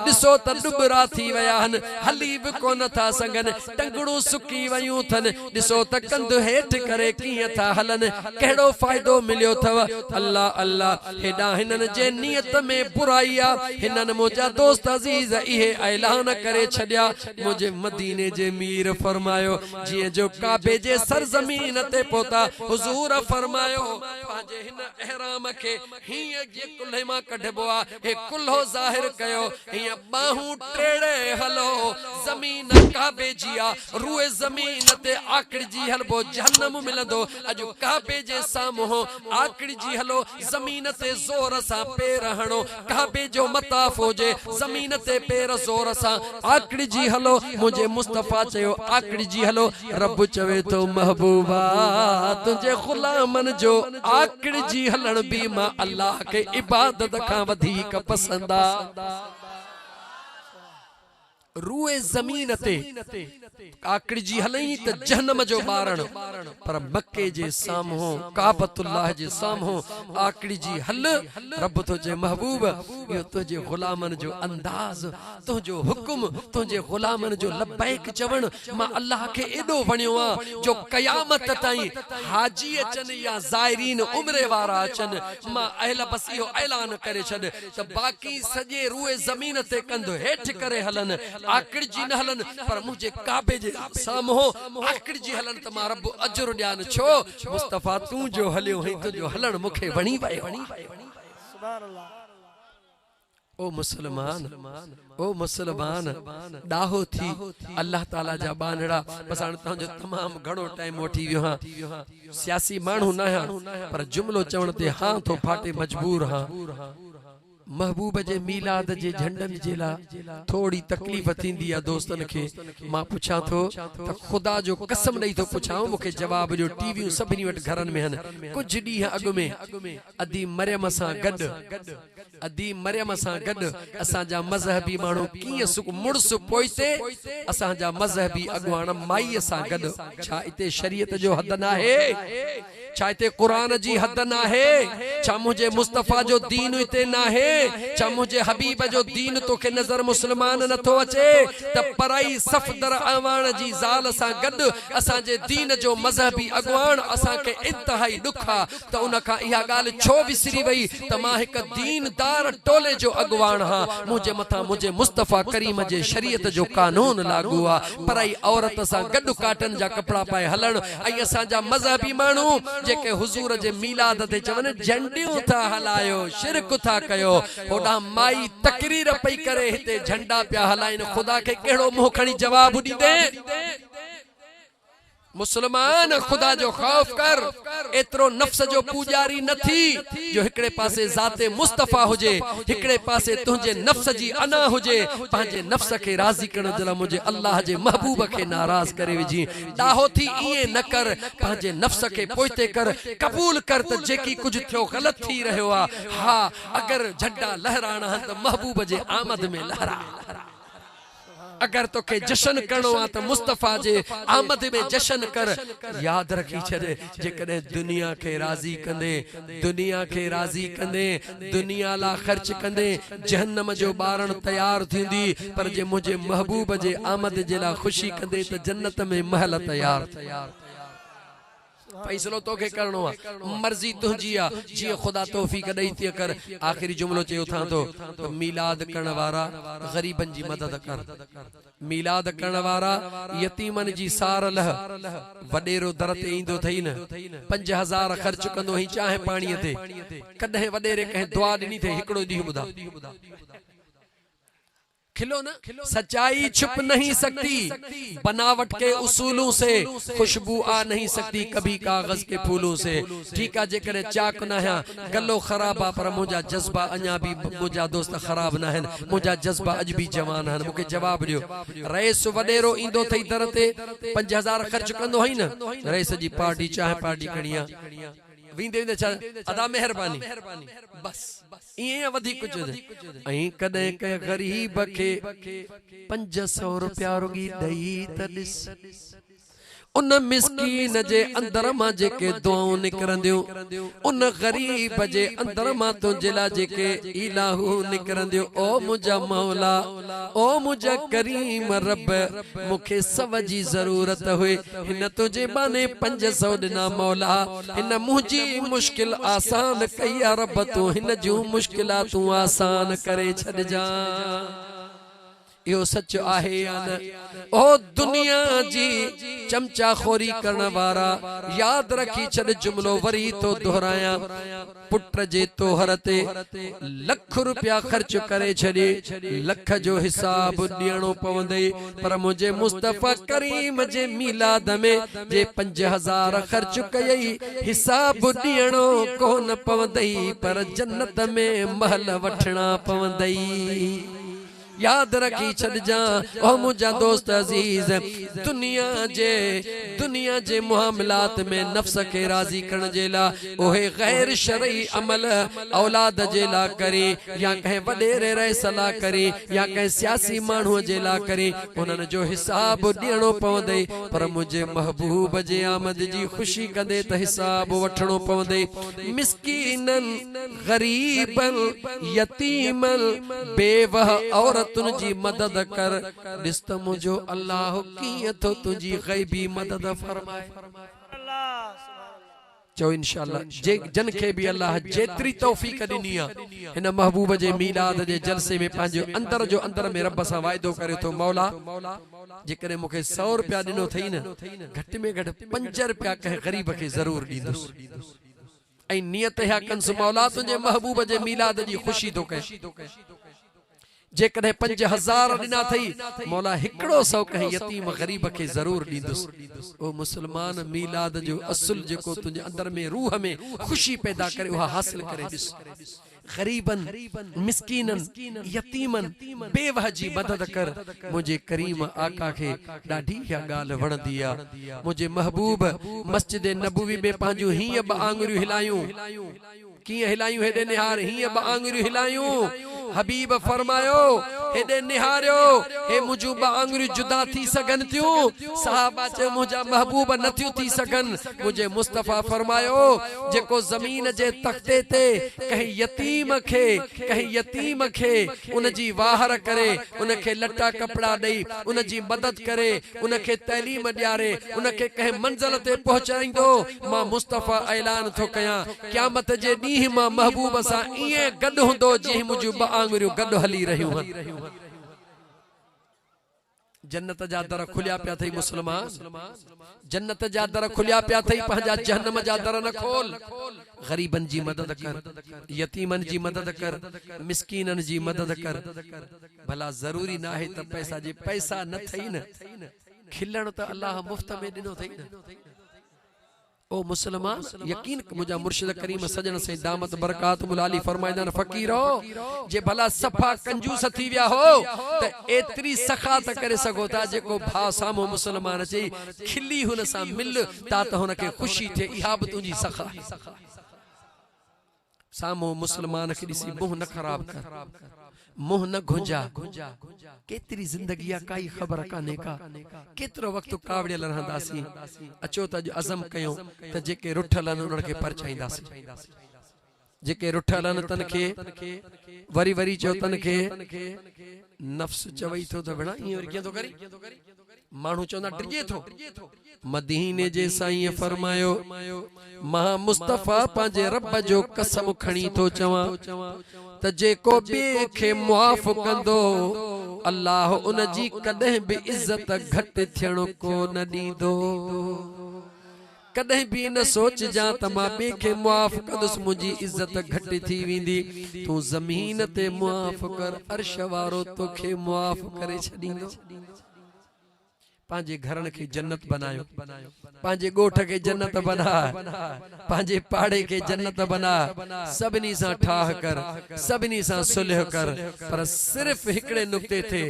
ॾिसो त डुबरा थी विया आहिनि हली बि कोन था सघनि टंगड़ूं सुकी वयूं अथनि ॾिसो त कंध हेठि करे कीअं था हलनि कहिड़ो फ़ाइदो मिलियो अथव अल्लाह अल्लाह हेॾा हिननि जे नियत में बुराई आहे हिननि मुंहिंजा दोस्त अज़ीज़ इहे ऐलान करे छॾिया मुंहिंजे मदीने जे मीर फरमायो जीअं जो काबे जे सरज़मीन ते पहुता हुज़ूर फरमायो पंहिंजे हिन एहराम के हीअं जे कुल्हे मां कढबो आहे हे कुल्हो ज़ाहिर कयो हीअं बाहूं टेड़े हलो ज़मीन काबे जी आहे रूए ज़मीन ते आकड़िजी हलबो जहन्नम मिलंदो अॼु काबे जे साम्हूं आकड़िजी हलो ज़मीन ते ज़ोर सां पेर हणो काबे जो मताफ़ हुजे ज़मीन ते पेर ज़ोर सां आकड़िजी हलो मुंहिंजे मुस्तफ़ा चयो आकड़िजी हलो रब चवे थो महबूबा तुंहिंजे ग़ुलामनि जो आकड़िजी हलण भी मां अल्लाह के इबादत का वधीक पसंद आ रूए जमीन ते आकड़िजी हलई त जहन्नम जो बारण पर मक्के जे साम्हूं काबतुल्लाह जे साम्हूं आकड़िजी हल रब तो जे महबूब यो तुझे गुलामन जो अंदाज तुझो हुक्म तुझे गुलामन जो लब्बैक चवण मां अल्लाह के एडो वणियो आ जो कयामत ताईं हाजी अचन या ज़ायरीन उम्रे वारा अचन मां अहल बस इहो ऐलान करे छॾ त बाकी सॼे रूए ज़मीन ते कंधो हेठि करे हलन आकड़िजी न हलन पर मुझे काबे जे साम्हूं आकड़िजी हलन त मां रब अजर ॾियान छो मुस्तफा तू जो हलियो है तुझो हलण मुखे वणी पियो
सुभान अल्लाह
ओ मुसलमान डाहो थी अल्लाह ताला जा बानड़ा बस हाणे तव्हांजो तमाम घणो टाइम वठी वियो हां सियासी माण्हू न आहियां पर जुमलो चवण ते हां थो फाटे मजबूर हां महबूब जे मीलाद जे झंडन जे ला थोड़ी तकलीफ थींदी है दोस्तन के मां पुछा थो त खुदा जो कसम नहीं तो पुछाऊं मुखे जवाब जो टीवी सभिनी वट घरन में हन कुछ डी अग में अदी मरियम सा गड अदी मरियम सा गड असा जा मजहबी मानो किए सुक मुड़स पोइते असा जा मजहबी अगवान माई सा गड छा इते शरीयत जो हद ना है छा इते कुरान जी हद ना है छा मुझे मुस्तफा जो दीन इते ना है छा मुझे हबीब जो दीन तो के नजर मुसलमान न तो अचे त पराई सफदर आवान जी जाल सा गड असा जे दीन जो मजहबी अगवान असा के इंतहाई दुखा त उन का इहा गाल छो विसरी वई त मा एक दीनदार टोले जो अगवान हां मुझे मथा मुझे मुस्तफा करीम जे शरीयत जो कानून लागू आ पराई औरत सा गड काटन जा कपड़ा पाए हलन आई असा जा मजहबी मानू जेके हुजूर जे मीलाद ते चवन झंडियूं था हलायो शिरक था कयो ओडा माई तकरीर पई करे हिते झंडा पिया हलाइन खुदा के केड़ो मुंह खणी जवाब ॾींदे मुसलमान खुदा जो खौफ कर एतरो नफ्स जो पूजारी न थी जो हिकड़े पासे जाते मुस्तफा हुजे हिकड़े पासे तुझे नफ्स जी अना हुजे पांजे नफ्स के राजी करण जला मुझे अल्लाह जे महबूब के नाराज करे विजी डाहो थी इए न कर पांजे नफ्स के पोइते कर कबूल कर त जेकी कुछ थियो गलत थी रहो आ हां अगर झंडा लहराना त महबूब जे आमद में लहरा अगर तो के जश्न करणो आ त मुस्तफा जे आमद में जश्न कर याद रखी छे जे कदे दुनिया के राजी कंदे दुनिया ला खर्च कंदे जहन्नम जो बारण तैयार थींदी पर जे मुझे महबूब जे आमद जे ला खुशी कंदे त जन्नत में महल तैयार फैसलो तो के करणो आ मर्जी तुझी आ जी खुदा तौफीक दई थी कर आखिरी जुमलो चयो था तो मीलाद करण वारा गरीबन जी मदद कर मीलाद करण वारा यतीमन जी सार लह वडेरो दर ते इंदो थई न 5000 खर्च कंदो ही चाहे पानी ते कदे वडेरे कहे दुआ दिनी थे हिकड़ो दी बुधा खिलो ना। सच्चाई छुप नहीं सकती, बनावट के उसूलों से खुशबू आ नहीं सकती कभी कागज के फूलों से। ठीक है जेकर चाक ना है गलो खराब आ पर मुझा जज्बा अञा भी मुझा दोस्त खराब ना है, मुझा जज्बा अज भी जवान है। मुके जवाब दियो रईस वडेरो इंदो थई दर ते 5000 खर्च कंदो है न, रईस जी पार्टी चाहे पार्टी कणिया वींदे वींदे अदा मेहरबानी बस ये वधी कुछ ऐं कदे के गरीब के 500 रुपया रुगी दई त दिस उन मिस्कीन जे अंदर मां जेके दुआऊं निकरंदियूं, उन गरीब जे अंदर मां तुंहिंजे लाइ जेके इलाहू निकरंदियूं। ओ मुंहिंजा मौला, ओ मुंहिंजा करीम रब, मूंखे सव जी ज़रूरत हुई, हिन तुंहिंजे बाने 500 ॾिना मौला, हिन मुंहिंजी मुश्किल आसान कई आहे रब, तूं हिन जूं मुश्किलातूं आसान करे छॾिजां। यो सच आहे या न? ओ दुनिया जी चमचा खोरी करण वारा याद रखी छड़ जुमलो वरी तो दोहराया। पुट जे तोहर ते लख रुपया खर्च करे छड़े, लख जो हिसाब ॾियणो पवंदे, पर मुझे मुस्तफा करीम जे मीलाद में जे 5000 खर्च कयई, हिसाब ॾियणो कोन पवंदई, पर जन्नत में महल वठणा पवंदई। याद रखी छॾिजां ओ मुंहिंजा दोस्त अज़ीज़, दुनिया जे मुआमलात में नफ्स के राज़ी करण जे लाइ ओहे गैर शरई अमल औलाद जे लाइ करे, या कंहिं वॾेरे रईस लाइ करे, या कंहिं सियासी माण्हूअ जे लाइ करे, उन्हनि जो हिसाब ॾियणो पवंदे, पर मुंहिंजे महबूब जे आमद जी ख़ुशी कंदे त हिसाब वठणो पवंदे। मिस्कीनन, गरीबन, यतीमन, बेवह औरत तुझी मदद कर, ॾिस त मुंहिंजो अल्लाह कीअं थो तुंहिंजी ग़ैबी मदद फरमाए। चो इंशाअल्लाह जे जन खे भी अल्लाह जेतरी तौफीक ॾिनी आहे, हिन महबूब जे मीलाद जे जलसे में पंहिंजो अंदर जो अंदर में रब सां वाइदो करे थो, मौला जेकॾहिं मूंखे 100 रुपया ॾिनो अथई न, घटि में घटि 5 रुपया कंहिं ग़रीब खे ज़रूर ॾींदुसि। ऐं नियत इहा कंसि मौला तुंहिंजे महबूब जे मीलाद जी ख़ुशी थो कए। जेकॾहिं 5000 ॾिना अथई, मौला 100 कंहिं यतीम गरीब खे ज़रूर ॾींदुसि। ओ मुसलमान, मीलाद जो असुल जेको तुंहिंजे अंदर में रूह में ख़ुशी पैदा करे उहा हासिल करे ॾिस। गरीबन, मिस्कीनन, यतीमन, बेवह जी मदद कर। मुझे करीम आका खे ॾाढी इहा ॻाल्हि वणंदी आहे। मुझे महबूब मस्जिद नबवी में पंहिंजूं हीअं 2 आङुरियूं हिलायूं, कीअं हिलायूं हेॾे निहार, हीअं 2 आङुरियूं हिलायूं। हबीब फरमायो हेॾे निहारियो, हे मुंहिंजूं 2 आङुरियूं जुदा थी सघनि थियूं, सहाबा चयो मुंहिंजा महबूब नथियूं थी सघनि। मुंहिंजे मुस्तफ़ा फरमायो जेको ज़मीन जे तख़्ते ते कंहिं यतीम खे उन जी वाहर करे, उन खे लटा कपड़ा ॾेई उन जी मदद करे, उन खे तैलीम ॾियारे, उन खे कंहिं मंज़िल ते पहुचाईंदो, मां मुस्तफ़ा ऐलान थो कयां क़यामत जे ॾींहुं मां महबूब सां ईअं गॾु हूंदो जीअं मुंहिंजूं 2 आङुरियूं गॾु हली रहियूं आहिनि। जन्नत जा दर खुलिया पिया अथई मुसलमान, जन्नत जा दर खुलिया पिया अथई, पंहिंजा जहन्नम जा दर न खोल। गरीबन जी मदद कर, यतीमन जी मदद कर, मिस्कीनन जी मदद कर। भला ज़रूरी ना है त पैसा न थई न, खिलण त अल्लाह मुफ्त में ॾिनो अथई न। ओ मुसलमान, यकीन मुझा मुर्शिद करीम सजन से दामत बरकात मुलाली फरमाइंदा न, फकीरो जे भला सफा कंजूस थी विया हो त एतरी सखा त करे सगो था, जेको भा सामो मुसलमान अचे खिली हुन सां मिल ता त हुन खे ख़ुशी थे, इहा बि तुंहिंजी सखा। सामो मुसलमान खे ॾिसी मुंह न ख़राब कर, मुंह न घुंजा। केतरी जिंदगी आहे काई ख़बर काने का, केतिरो वक़्तु कावड़ियल रहंदासीं। अचो त अज़म कयूं त जेके रुठल आहिनि उन्हनि खे परचाईंदासीं, जेके रुठल आहिनि तन खे वरी चयो तन खे नफ्स चवई थो त भेण ईअं कीअं थो करी, माण्हू चवंदा डिॼे थो। मदीने जे साईं फरमायो मां मुस्तफ़ा पंहिंजे रब जो कसम खणी थो चवां त जेको ॿिए खे मुआफ़ कंदो, अल्लाह उन जी कॾहिं बि इज़त घटि थियण को न ॾींदो। कदे भी न सोच जा त मां बे के मुआफ कदुस मुजी इज्जत घट थी विंदी तू जमीन ते मुआफ कर अर्श वारो तोखे मुआफ करे छडींदो पांजे घरन के जन्नत बनायो पांजे गोठ के जन्नत बना पांजे पाड़े के जन्नत बना सबनी सा ठाह कर सबनी सा सुलह कर पर सिर्फ हिकड़े नुक्ते थे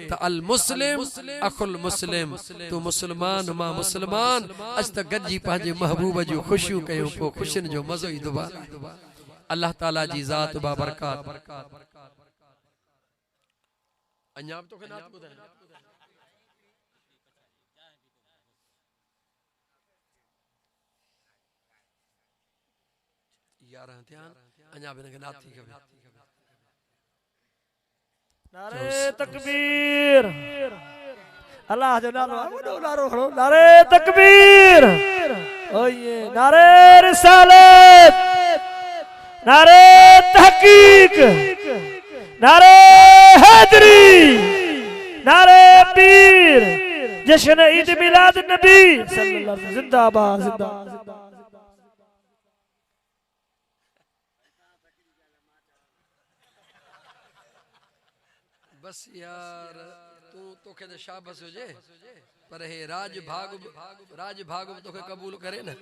त अल मुस्लिम अखुल मुस्लिम तू मुसलमान मां मुसलमान अज त गजी पांजे महबूब जो खुशियों कयो पो खुशन जो मजो ही दुबा अल्लाह ताला जी जात बा बरकत अन्याब तो के नात बुधाए यार ध्यान अन्याब ने के नात थी कभी
नारे तकबीर अल्लाह जो नारो वडो नारो खड़ो नारे तकबीर ओए नारे रिसालत नारे तहकीक नारे हैदरी नारे पीर जश्न ईद मिलाद नबी सल्लल्लाहु अलैहि वसल्लम जिंदाबाद जिंदाबाद
बस यार तू तो के शाबाश हो जे पर हे राज भाग तो के कबूल करे ना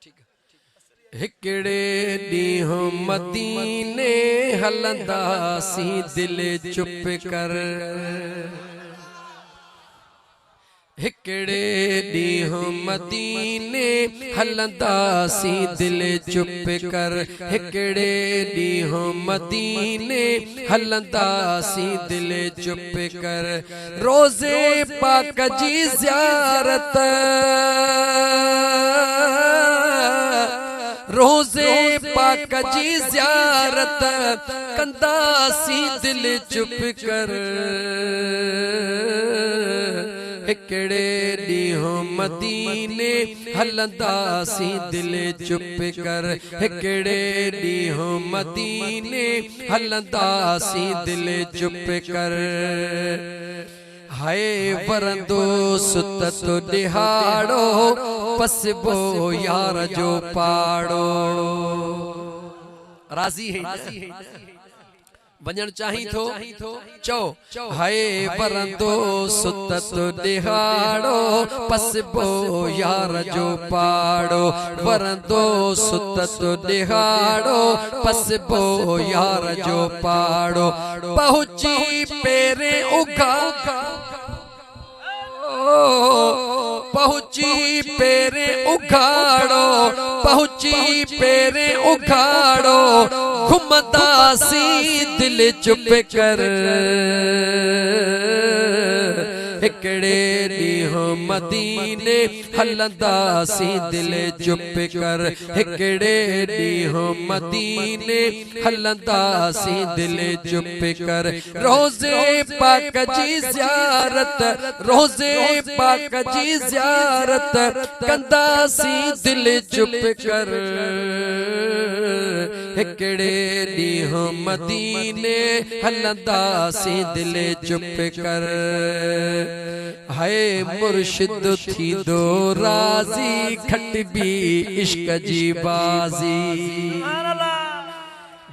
ठीक है हिकड़े ॾींहुं मदीने हलंदा सी दिल चुप कर हिकड़े ॾींहुं मदीने हलंदा सी दिल चुप कर हिकड़े ॾींहुं मदीने हलंदा सी दिल चुप कर रोज़े पाक जी ज़ियारत रोज़े पाक जी ज़ियारत कंदा सी दिल चुप कर हिकड़े ॾींहुं मदीने हलंदा सी दिल चुप कर हिकड़े ॾींहुं मदीने हलंदा सी दिल चुप कर हाय वरंदो सुत तो दिहाड़ो पसबो यार जो पाड़ो राजी है वञण चाही थो चओ हाय वरंदो सुत तो दिहाड़ो पसबो यार जो पाड़ो वरंदो सुत तो दिहाड़ो पसबो यार जो पाड़ो पहुंची पेरे उगा पहुंची पेरे उघाड़ो पहुंची पेरे उघाड़ो घुमदा सी दिल चुप कर हिकड़े ॾींहुं मदीने हलंदा सी दिल चुप कर हिकड़े ॾींहुं मदीने हलंदा सी दिल चुप कर रोज़े पाक जी ज़ियारत रोज़े पाक जी ज़ियारत कंदा सी दिल चुप कर हिकड़े ॾींहुं मदीने हलंदा सी दिल चुप कर हाय मुर्शिद थी दो राजी खटबी इश्क जी बाजी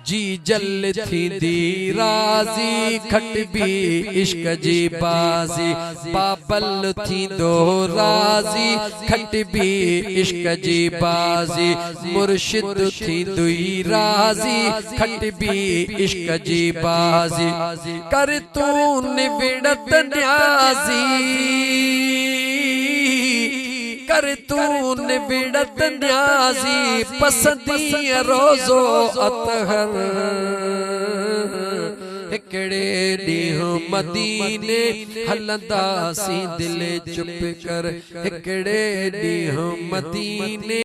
जी जल थी दी राजी खटबी इश्क जी बाजी बाबल थी दो राजी खटबी इश्क जी बाजी मुर्शिद थी दुई राजी खटबी इश्क जी बाजी कर तू निविड़त न्याजी कर तू निविड़त न्याजी पसंदी रोज़ो अतहर हिकड़े ॾींहुं मदीने हलंदा सी दिल चुप कर हिकड़े ॾींहुं मदीने